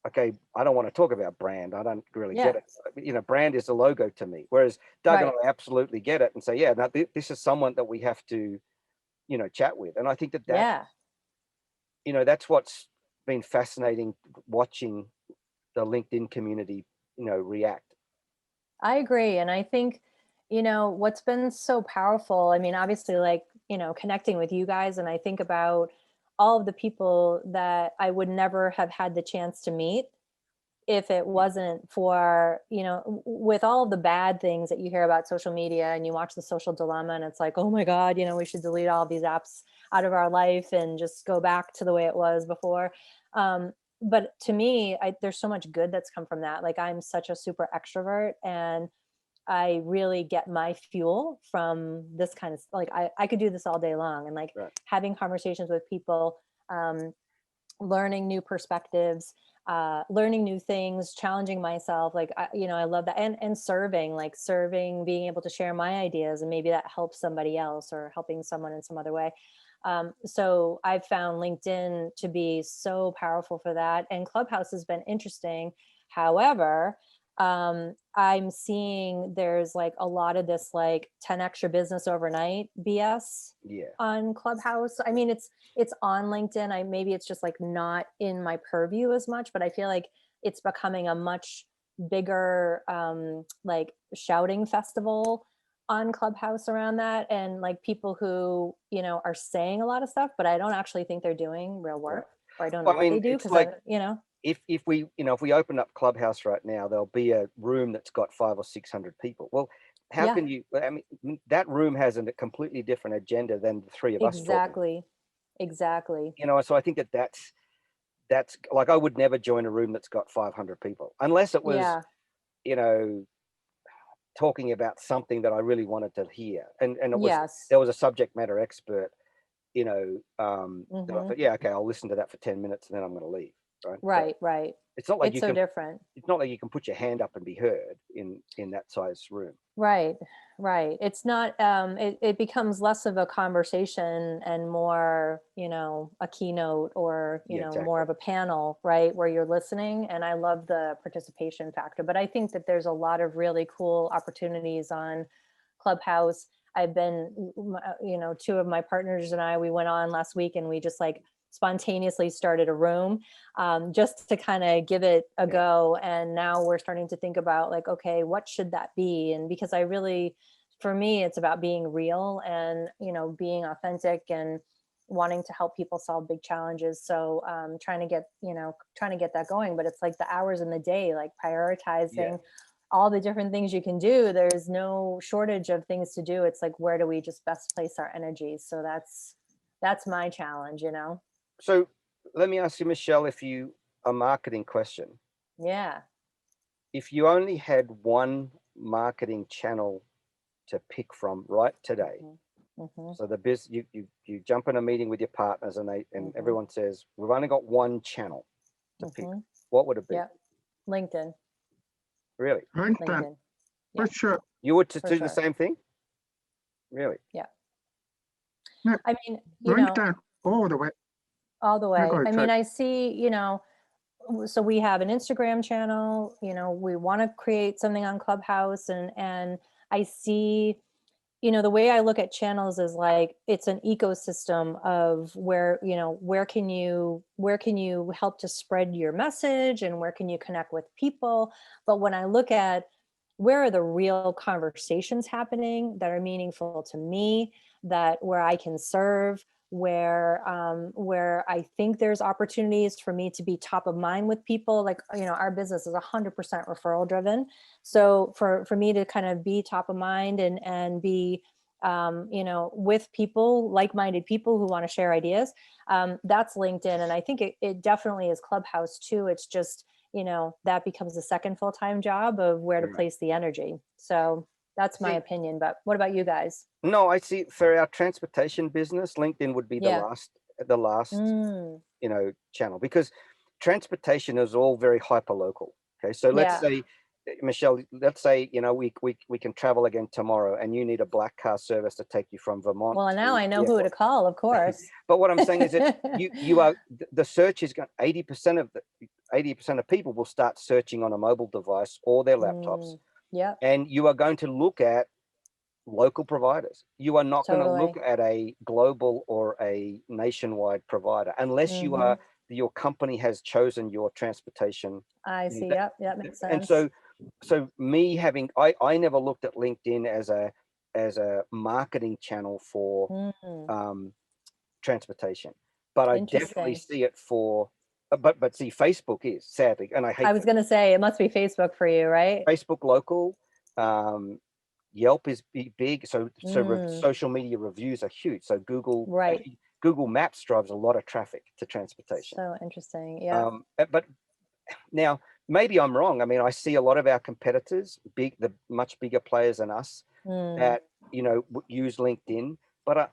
okay, I don't want to talk about brand. I don't really get it. Brand is a logo to me. Whereas Doug and I absolutely get it and say, yeah, now this is someone that we have to, chat with. And I think that's what's been fascinating, watching the LinkedIn community, react. I agree. And I think, what's been so powerful, I mean, obviously, like, connecting with you guys, and I think about all of the people that I would never have had the chance to meet if it wasn't for, with all of the bad things that you hear about social media, and you watch The Social Dilemma, and it's like, oh my God, we should delete all of these apps out of our life and just go back to the way it was before. But to me, there's so much good that's come from that. Like, I'm such a super extrovert, and I really get my fuel from this kind of, like, I could do this all day long, and like having conversations with people, learning new perspectives, learning new things, challenging myself. Like, I love that. And serving, being able to share my ideas, and maybe that helps somebody else, or helping someone in some other way. So I've found LinkedIn to be so powerful for that. And Clubhouse has been interesting. However, I'm seeing there's like a lot of this like 10x your business overnight BS on Clubhouse. I mean, it's on LinkedIn. Maybe it's just like not in my purview as much, but I feel like it's becoming a much bigger like shouting festival on Clubhouse around that, and like people who are saying a lot of stuff, but I don't actually think they're doing real work, or I don't know what they do, because like, if we open up Clubhouse right now, there'll be a room that's got 500 or 600 people. Well, how can you? I mean, that room has a completely different agenda than the three of us talking. Exactly. So I think that's like, I would never join a room that's got 500 people unless it was, talking about something that I really wanted to hear, and it was there was a subject matter expert, that I thought, okay, I'll listen to that for 10 minutes and then I'm going to leave. Right. It's not like it's so different. It's not like you can put your hand up and be heard in that size room. Right. It's not. It becomes less of a conversation and more, a keynote, or more of a panel, right, where you're listening. And I love the participation factor. But I think that there's a lot of really cool opportunities on Clubhouse. I've been, two of my partners and we went on last week, and we just like spontaneously started a room, just to kind of give it a go. And now we're starting to think about like, okay, what should that be? And because for me, it's about being real and, being authentic, and wanting to help people solve big challenges. So trying to get that going, but it's like the hours in the day, like prioritizing all the different things you can do. There's no shortage of things to do. It's like, where do we just best place our energies? So that's my challenge, you know? So let me ask you, Michelle, a marketing question. Yeah. If you only had one marketing channel to pick from right today, so you jump in a meeting with your partners and everyone says, we've only got one channel to pick, what would it be? Yeah. LinkedIn. Really? LinkedIn, for sure. You would do sure. the same thing? Really? Yeah. Yeah. I mean, you LinkedIn, know, all the way. all the way. go ahead, I mean, Jay. I see, you know, so we have an Instagram channel, you know, we want to create something on Clubhouse, and I see, you know, the way I look at channels is like it's an ecosystem of where, you know, where can you help to spread your message and where can you connect with people. But when I look at where are the real conversations happening that are meaningful to me, that where I can serve, where I think there's opportunities for me to be top of mind with people. Like, you know, our business is 100% referral driven. So for me to kind of be top of mind and be, you know, with people, like-minded people who want to share ideas, that's LinkedIn. And I think it definitely is Clubhouse too. It's just, you know, that becomes a second full-time job of where to place the energy. So that's my opinion. But what about you guys? No, I see for our transportation business, LinkedIn would be the last, you know, channel, because transportation is all very hyper local. Okay. So let's say, Michelle, let's say, you know, we can travel again tomorrow and you need a black car service to take you from Vermont. Well, now I know who to call, of course. But what I'm saying is that you are, the search is going, 80% of people will start searching on a mobile device or their laptops. And you are going to look at local providers. You are not going to look at a global or a nationwide provider unless your company has chosen your transportation. I see. Yep, makes sense. And so me having, I never looked at LinkedIn as a marketing channel for transportation, but I definitely see it for, but see, Facebook is, sadly, and I was going to say, it must be Facebook for you, right? Facebook local. Yelp is big, so social media reviews are huge. So Google Maps drives a lot of traffic to transportation. So interesting, yeah. But now maybe I'm wrong. I mean, I see a lot of our competitors, the much bigger players than us, that, you know, use LinkedIn. But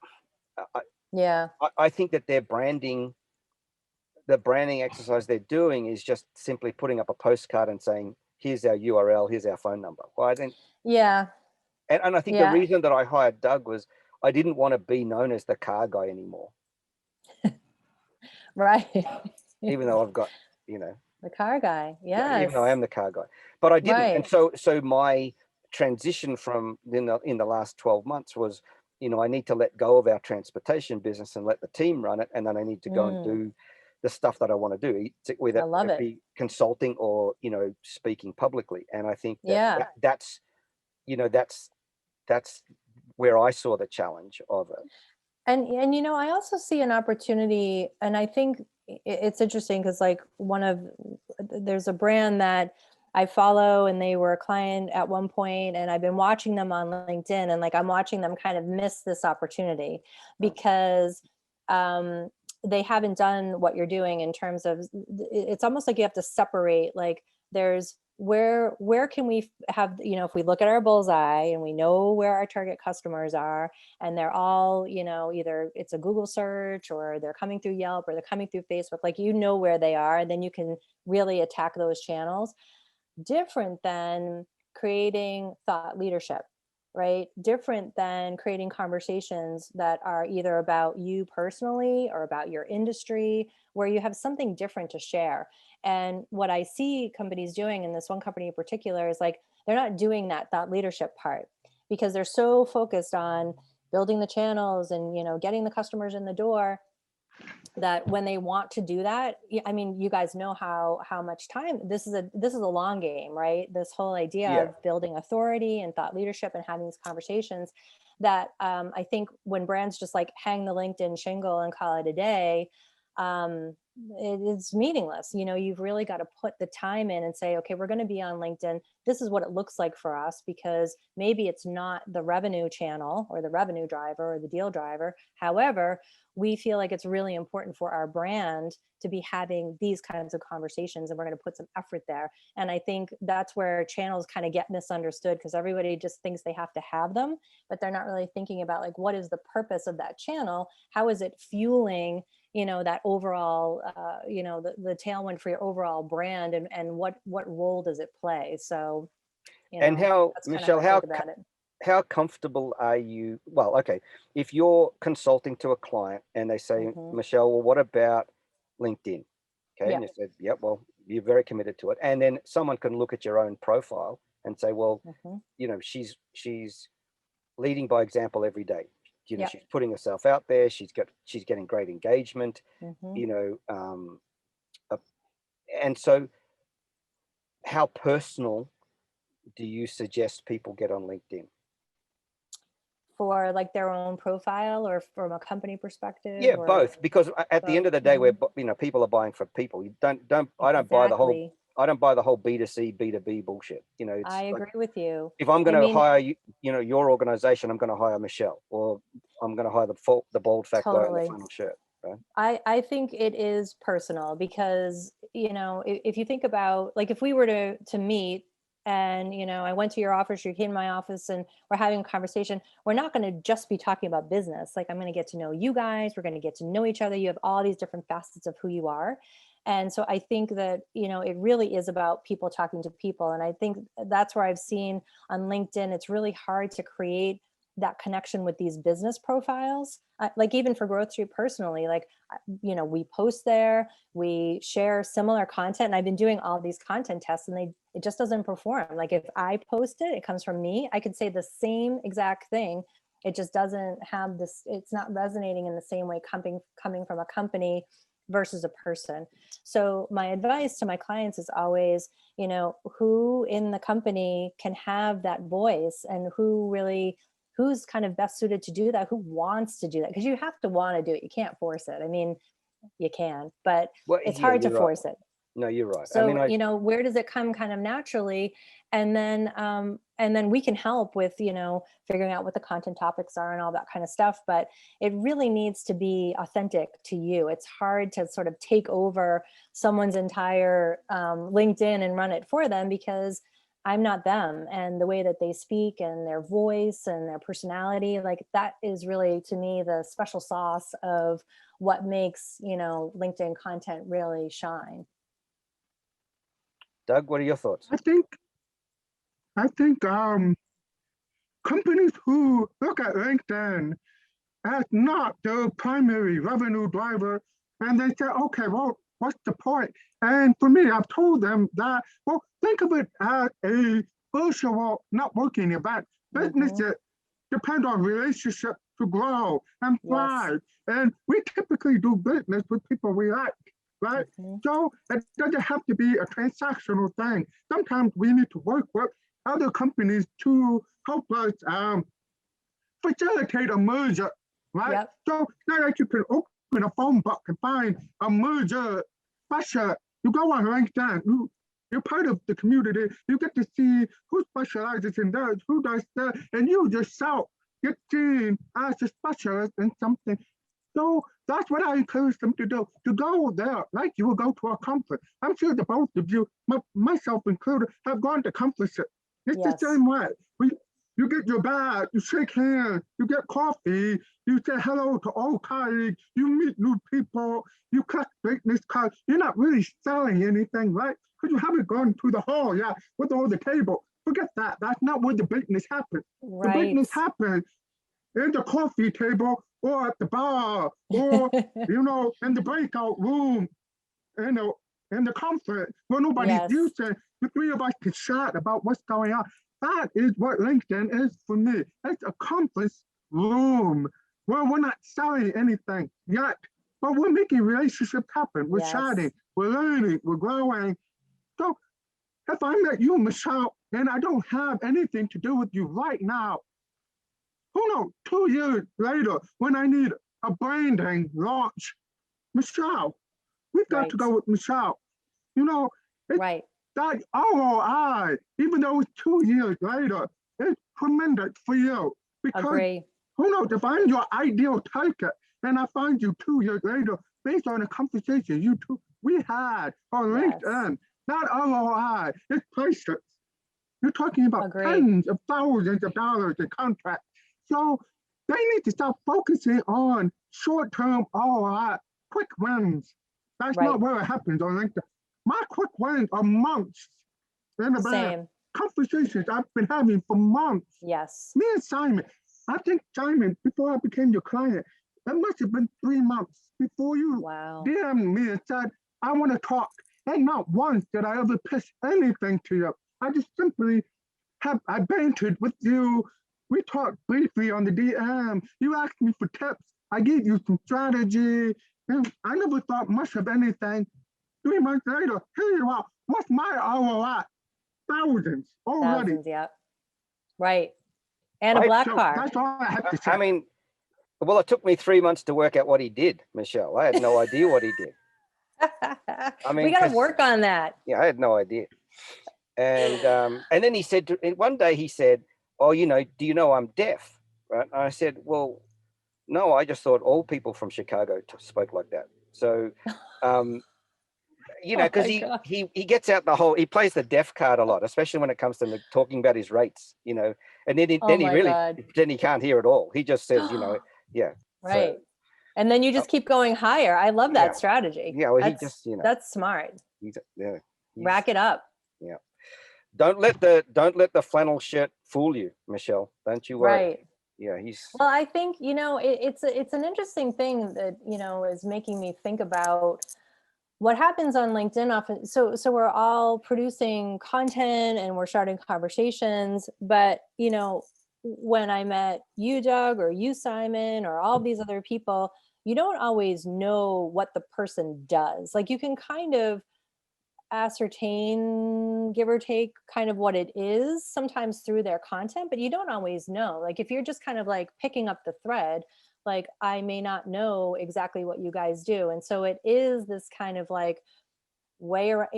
I think that the branding exercise they're doing is just simply putting up a postcard and saying, "Here's our URL, here's our phone number." Well, I think. Yeah. And I think the reason that I hired Doug was I didn't want to be known as the car guy anymore. Right. Even though I've got, you know. The car guy, yes. Even though I am the car guy. But I didn't. Right. And so my transition from in the last 12 months was, you know, I need to let go of our transportation business and let the team run it. And then I need to go and do the stuff that I want to do, whether it be consulting or, you know, speaking publicly. And I think that's, you know, that's where I saw the challenge of it. And you know, I also see an opportunity, and I think it's interesting because like there's a brand that I follow and they were a client at one point, and I've been watching them on LinkedIn, and like I'm watching them kind of miss this opportunity because they haven't done what you're doing in terms of, it's almost like you have to separate, like there's where can we have, you know, if we look at our bullseye and we know where our target customers are and they're all, you know, either it's a Google search or they're coming through Yelp or they're coming through Facebook, like, you know, where they are, and then you can really attack those channels. Different than creating thought leadership, right? Different than creating conversations that are either about you personally or about your industry, where you have something different to share. And what I see companies doing, and this one company in particular, is like they're not doing that thought leadership part because they're so focused on building the channels and, you know, getting the customers in the door, that when they want to do that, I mean, you guys know how much time this is a long game, right? This whole idea of building authority and thought leadership and having these conversations, that I think when brands just like hang the LinkedIn shingle and call it a day, it is meaningless. You know, you've really got to put the time in and say, okay, we're going to be on LinkedIn. This is what it looks like for us, because maybe it's not the revenue channel or the revenue driver or the deal driver. However, we feel like it's really important for our brand to be having these kinds of conversations, and we're going to put some effort there. And I think that's where channels kind of get misunderstood, because everybody just thinks they have to have them, but they're not really thinking about like, what is the purpose of that channel? How is it fueling, you know, that overall, you know, the tailwind for your overall brand, and what role does it play? So, you know, And how, that's kind of Michelle, how I think about it. how comfortable are you? Well, okay, if you're consulting to a client and they say, Michelle, well, what about LinkedIn? Okay, Yeah. and you said, yep, well, you're very committed to it. And then someone can look at your own profile and say, well, you know, she's leading by example every day. You know, Yep. she's putting herself out there. She's getting great engagement. You know, and so how personal do you suggest people get on LinkedIn? For like their own profile, or from a company perspective? Yeah, or both, because at the end of the day, we're, you know, people are buying from people. You don't I don't buy the whole B2C, B2B bullshit. You know, it's I like, agree with you. if I'm going I to mean, hire you, you know, your organization, I'm going to hire Michelle, or I'm going to hire the bald fat guy in the totally. flannel shirt. Right? I think it is personal, because, you know, if you think about, like, if we were to meet, and, you know, I went to your office, you came to my office, and we're having a conversation, we're not going to just be talking about business. Like, I'm going to get to know you guys. We're going to get to know each other. You have all these different facets of who you are. And so I think that, you know, it really is about people talking to people. And I think that's where I've seen on LinkedIn, it's really hard to create that connection with these business profiles. Like, even for Growth Street personally, like, you know, we post there, we share similar content, and I've been doing all these content tests, and it just doesn't perform. Like, if I post it, it comes from me, I could say the same exact thing. It just doesn't have this, it's not resonating in the same way coming from a company versus a person. So my advice to my clients is always, you know, who in the company can have that voice, and who's kind of best suited to do that, who wants to do that, because you have to want to do it. You can't force it. I mean, you can, but it's Yeah, hard to you're right. force it. No, you're right. I So, mean, you know, where does it come kind of naturally? And then we can help with, you know, figuring out what the content topics are and all that kind of stuff. But it really needs to be authentic to you. It's hard to sort of take over someone's entire LinkedIn and run it for them, because I'm not them. And the way that they speak, and their voice, and their personality, like, that is really, to me, the special sauce of what makes, you know, LinkedIn content really shine. Doug, what are your thoughts? I think companies who look at LinkedIn as not their primary revenue driver, and they say, okay, well, what's the point? And for me, I've told them that, well, think of it as a virtual networking event. Businesses depend on relationships to grow and thrive. And we typically do business with people we like, right? So it doesn't have to be a transactional thing. Sometimes we need to work with other companies to help us facilitate a merger, right? So not like you can open a phone book and find a merger specialist. You go on LinkedIn, you're part of the community. You get to see who specializes in that, who does that, and you yourself get seen as a specialist in something. So that's what I encourage them to do, to go there, like you will go to a conference. I'm sure the both of you, myself included, have gone to conferences. It's the same way. You get your bag, you shake hands, you get coffee, you say hello to old colleagues, you meet new people, you collect business cards. You're not really selling anything, right? Because you haven't gone to the hall yet with all the table. Forget that. That's not where the business happens. Right. The business happens in the coffee table, or at the bar, or you know, in the breakout room, you know, in the conference where nobody's using. The three of us can chat about what's going on. That is what LinkedIn is for me. It's a conference room where we're not selling anything yet, but we're making relationships happen. We're chatting, we're learning, we're growing. So if I met you, Michelle, and I don't have anything to do with you right now, Who knows, 2 years later, when I need a branding launch, Michelle, we've got to Right. go with Michelle. You know, it's Right. that ROI, even though it's 2 years later, it's tremendous for you. Because Agree. who knows, if I'm your ideal target and I find you 2 years later based on a conversation you two we had on Yes. LinkedIn, that ROI is priceless. You're talking about Agree. tens of thousands of dollars in contracts. So they need to stop focusing on short-term ROI, quick wins. That's not Right. where it happens on LinkedIn. My quick wins are months in the bank. Same. Conversations I've been having for months. Yes. Me and Simon, I think Simon, before I became your client, it must have been 3 months before you Wow. DM'd me and said, I want to talk. And not once did I ever pitch anything to you. I just simply I bantered with you. We talked briefly on the DM. You asked me for tips. I gave you some strategy. And I never thought much of anything. 3 months later, here you are. What's my ROI? Thousands already. Thousands. Yeah. Right. And a I, black So car. that's all I have to say. I mean, well, it took me 3 months to work out what he did, Michelle. I had no idea what he did. We got to work on that. Yeah, I had no idea. And then he said, one day he said, oh, do you know I'm deaf? Right? And I said, well, no, I just thought all people from Chicago spoke like that. So, Oh because my God. he gets out he plays the deaf card a lot, especially when it comes to talking about his rates, and then Oh he my really God. pretend he can't hear at all. He just says, yeah. Right. So, And then you just keep going higher. I love that yeah. strategy. Yeah, well, he just, That's smart. he's Rack it up. Yeah. Don't let the flannel shirt fool you, Michelle. Don't you worry. Right. Yeah, he's Well, I think, it's an interesting thing that, is making me think about what happens on LinkedIn often. So we're all producing content and we're starting conversations, but when I met you, Doug, or you, Simon, or all these other people, you don't always know what the person does. Like, you can kind of ascertain, give or take, kind of what it is sometimes through their content, but you don't always know. Like, if you're just kind of like picking up the thread, like, I may not know exactly what you guys do. And so it is this kind of like where,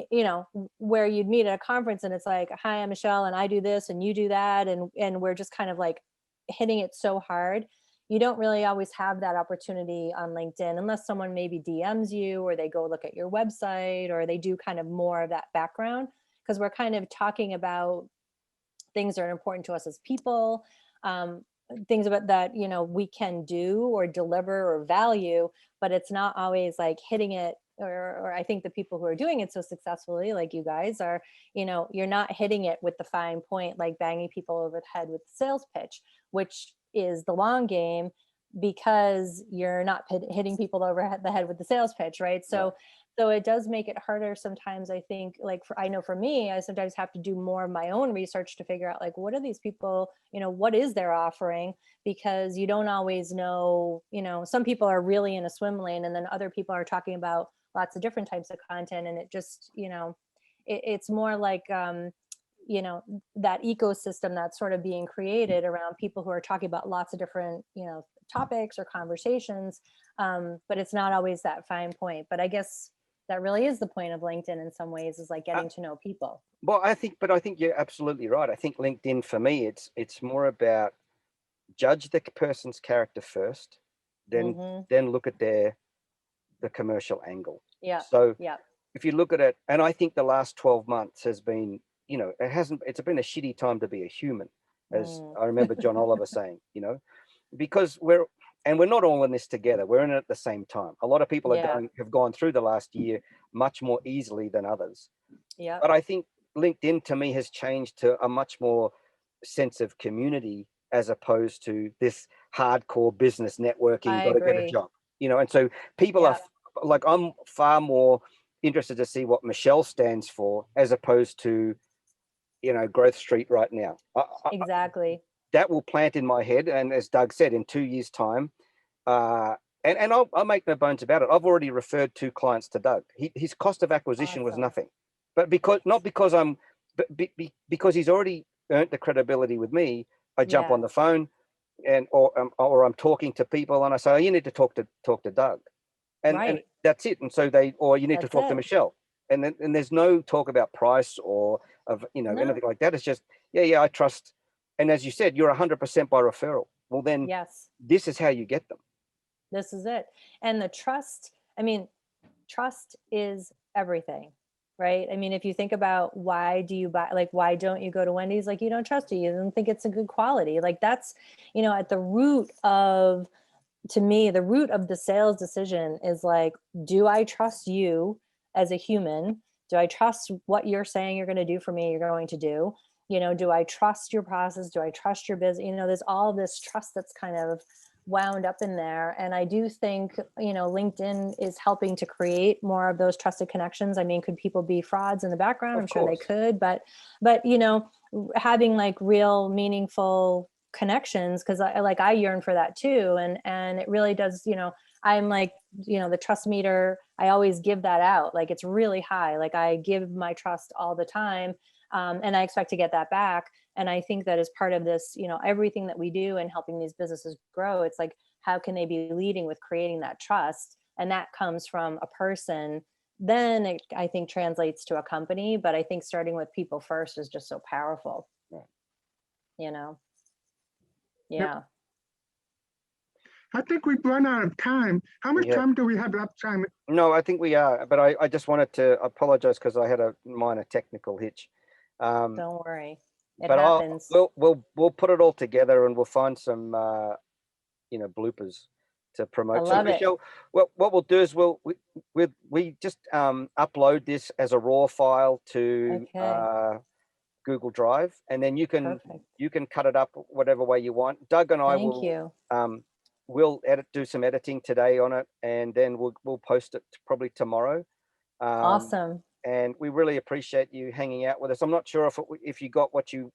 where you'd meet at a conference and it's like, hi, I'm Michelle and I do this and you do that, and we're just kind of like hitting it so hard. You don't really always have that opportunity on LinkedIn unless someone maybe DMs you or they go look at your website or they do kind of more of that background, because we're kind of talking about things that are important to us as people, things about that we can do or deliver or value, but it's not always like hitting it. Or I think the people who are doing it so successfully, like you guys are, you're not hitting it with the fine point, like banging people over the head with the sales pitch, which is the long game, because you're not hitting people over the head with the sales pitch, right? So it does make it harder sometimes. I think, like, I know for me, I sometimes have to do more of my own research to figure out, like, what are these people, what is their offering? Because you don't always know, some people are really in a swim lane and then other people are talking about lots of different types of content. And it just, it's more like, that ecosystem that's sort of being created around people who are talking about lots of different, topics or conversations. But it's not always that fine point. But I guess that really is the point of LinkedIn in some ways, is like getting to know people. well, I think you're absolutely right. I think LinkedIn, for me, it's more about judge the person's character first, then look at the commercial angle. Yeah. So yeah. if you look at it, and I think the last 12 months has been, it's been a shitty time to be a human, as I remember John Oliver saying, because we're not all in this together. We're in it at the same time. A lot of people have gone through the last year much more easily than others. Yeah. But I think LinkedIn, to me, has changed to a much more sense of community, as opposed to this hardcore business networking, got to get a job, and so people are like, I'm far more interested to see what Michelle stands for, as opposed to, Growth Street right now. Exactly. That will plant in my head. And as Doug said, in 2 years' time, and I'll make no bones about it, I've already referred 2 clients to Doug. His cost of acquisition was nothing, but because he's already earned the credibility with me, I jump on the phone. and or I'm talking to people and I say, oh, you need to talk to Doug, and Right. that's it. And so or you need to That's talk to it. Michelle, and there's no talk about price or of No. anything like that. It's just yeah, I trust. And as you said, you're 100% by referral. Well, then Yes. this is how you get them. This is it. And the trust, I mean, trust is everything, right? I mean, if you think about why do you buy, like, why don't you go to Wendy's? Like, you don't trust it. You don't think it's a good quality. Like, that's, at the root of, to me, the root of the sales decision is like, do I trust you as a human? Do I trust what you're saying you're going to do for me, you're going to do? Do I trust your process? Do I trust your business? There's all this trust that's kind of wound up in there. And I do think, LinkedIn is helping to create more of those trusted connections. I mean, could people be frauds in the background? I'm sure they could, but having like real meaningful connections, because I yearn for that too. And it really does, I'm like, the trust meter, I always give that out. Like, it's really high. Like, I give my trust all the time. And I expect to get that back. And I think that as part of this, everything that we do and helping these businesses grow, it's like, how can they be leading with creating that trust? And that comes from a person. Then it, I think, translates to a company. But I think starting with people first is just so powerful. Yeah. Yep. I think we've run out of time. How much time do we have left, Simon? No, I think we are. But I just wanted to apologize because I had a minor technical hitch. Don't worry. It but happens. We'll put it all together and we'll find some bloopers to promote. I love it. Michelle, what we'll do is we just upload this as a raw file to Google Drive, and then you can cut it up whatever way you want. Doug and I we'll do some editing today on it, and then we'll post it probably tomorrow. Awesome. And we really appreciate you hanging out with us. I'm not sure if you got what you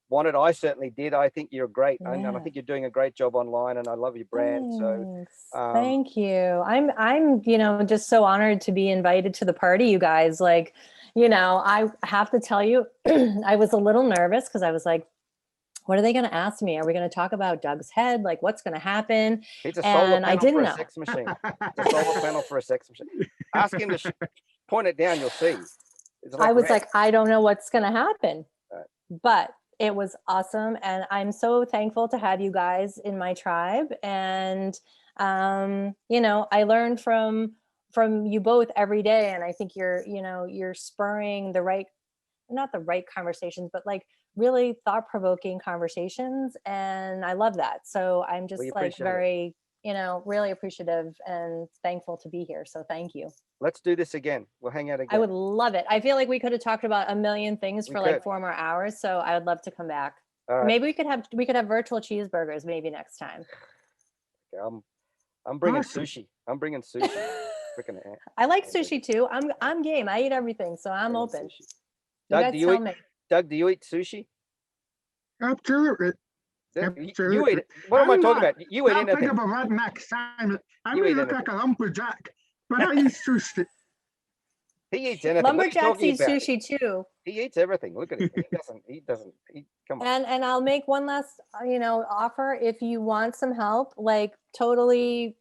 wanted. I certainly did. I think you're great, and I think you're doing a great job online, and I love your brand. Thanks. So thank you. I'm just so honored to be invited to the party, you guys. Like, I have to tell you, I was a little nervous because I was like, what are they going to ask me? Are we going to talk about Doug's head? Like, what's going to happen? It's a solar and I didn't know. A sex machine. It's a solar panel for a sex machine. Ask him to point it down. You'll see. I was like, I don't know what's going to happen, but it was awesome. And I'm so thankful to have you guys in my tribe. And, I learned from you both every day. And I think you're spurring not the right conversations, but like really thought-provoking conversations. And I love that. So I'm just like very, really appreciative and thankful to be here. So thank you. Let's do this again. We'll hang out again. I would love it. I feel like we could have talked about a million things for like 4 more hours. So I would love to come back. Right. Maybe we could have virtual cheeseburgers maybe next time. Okay, I'm bringing sushi. I'm bringing sushi. I like sushi too. I'm game. I eat everything, so I'm open. Doug, do you eat sushi? Absolutely. You eat it. What am I talking about? You eat anything. I'm a redneck, Simon. I may look like a lumberjack, but I eat sushi. He eats anything. Lumberjacks eat sushi too. He eats everything. Look at him. He doesn't. Come on. And I'll make one last, offer. If you want some help, like totally,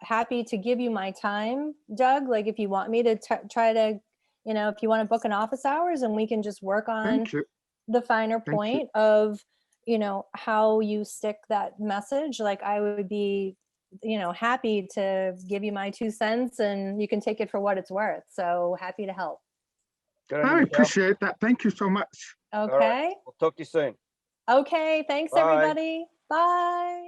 happy to give you my time, Doug. Like if you want me to try to, if you want to book an office hours and we can just work on the finer point of, how you stick that message. Like I would be, happy to give you my 2 cents and you can take it for what it's worth. So happy to help. I appreciate that. Thank you so much. Okay. Right. We'll talk to you soon. Okay. Thanks, everybody. Bye.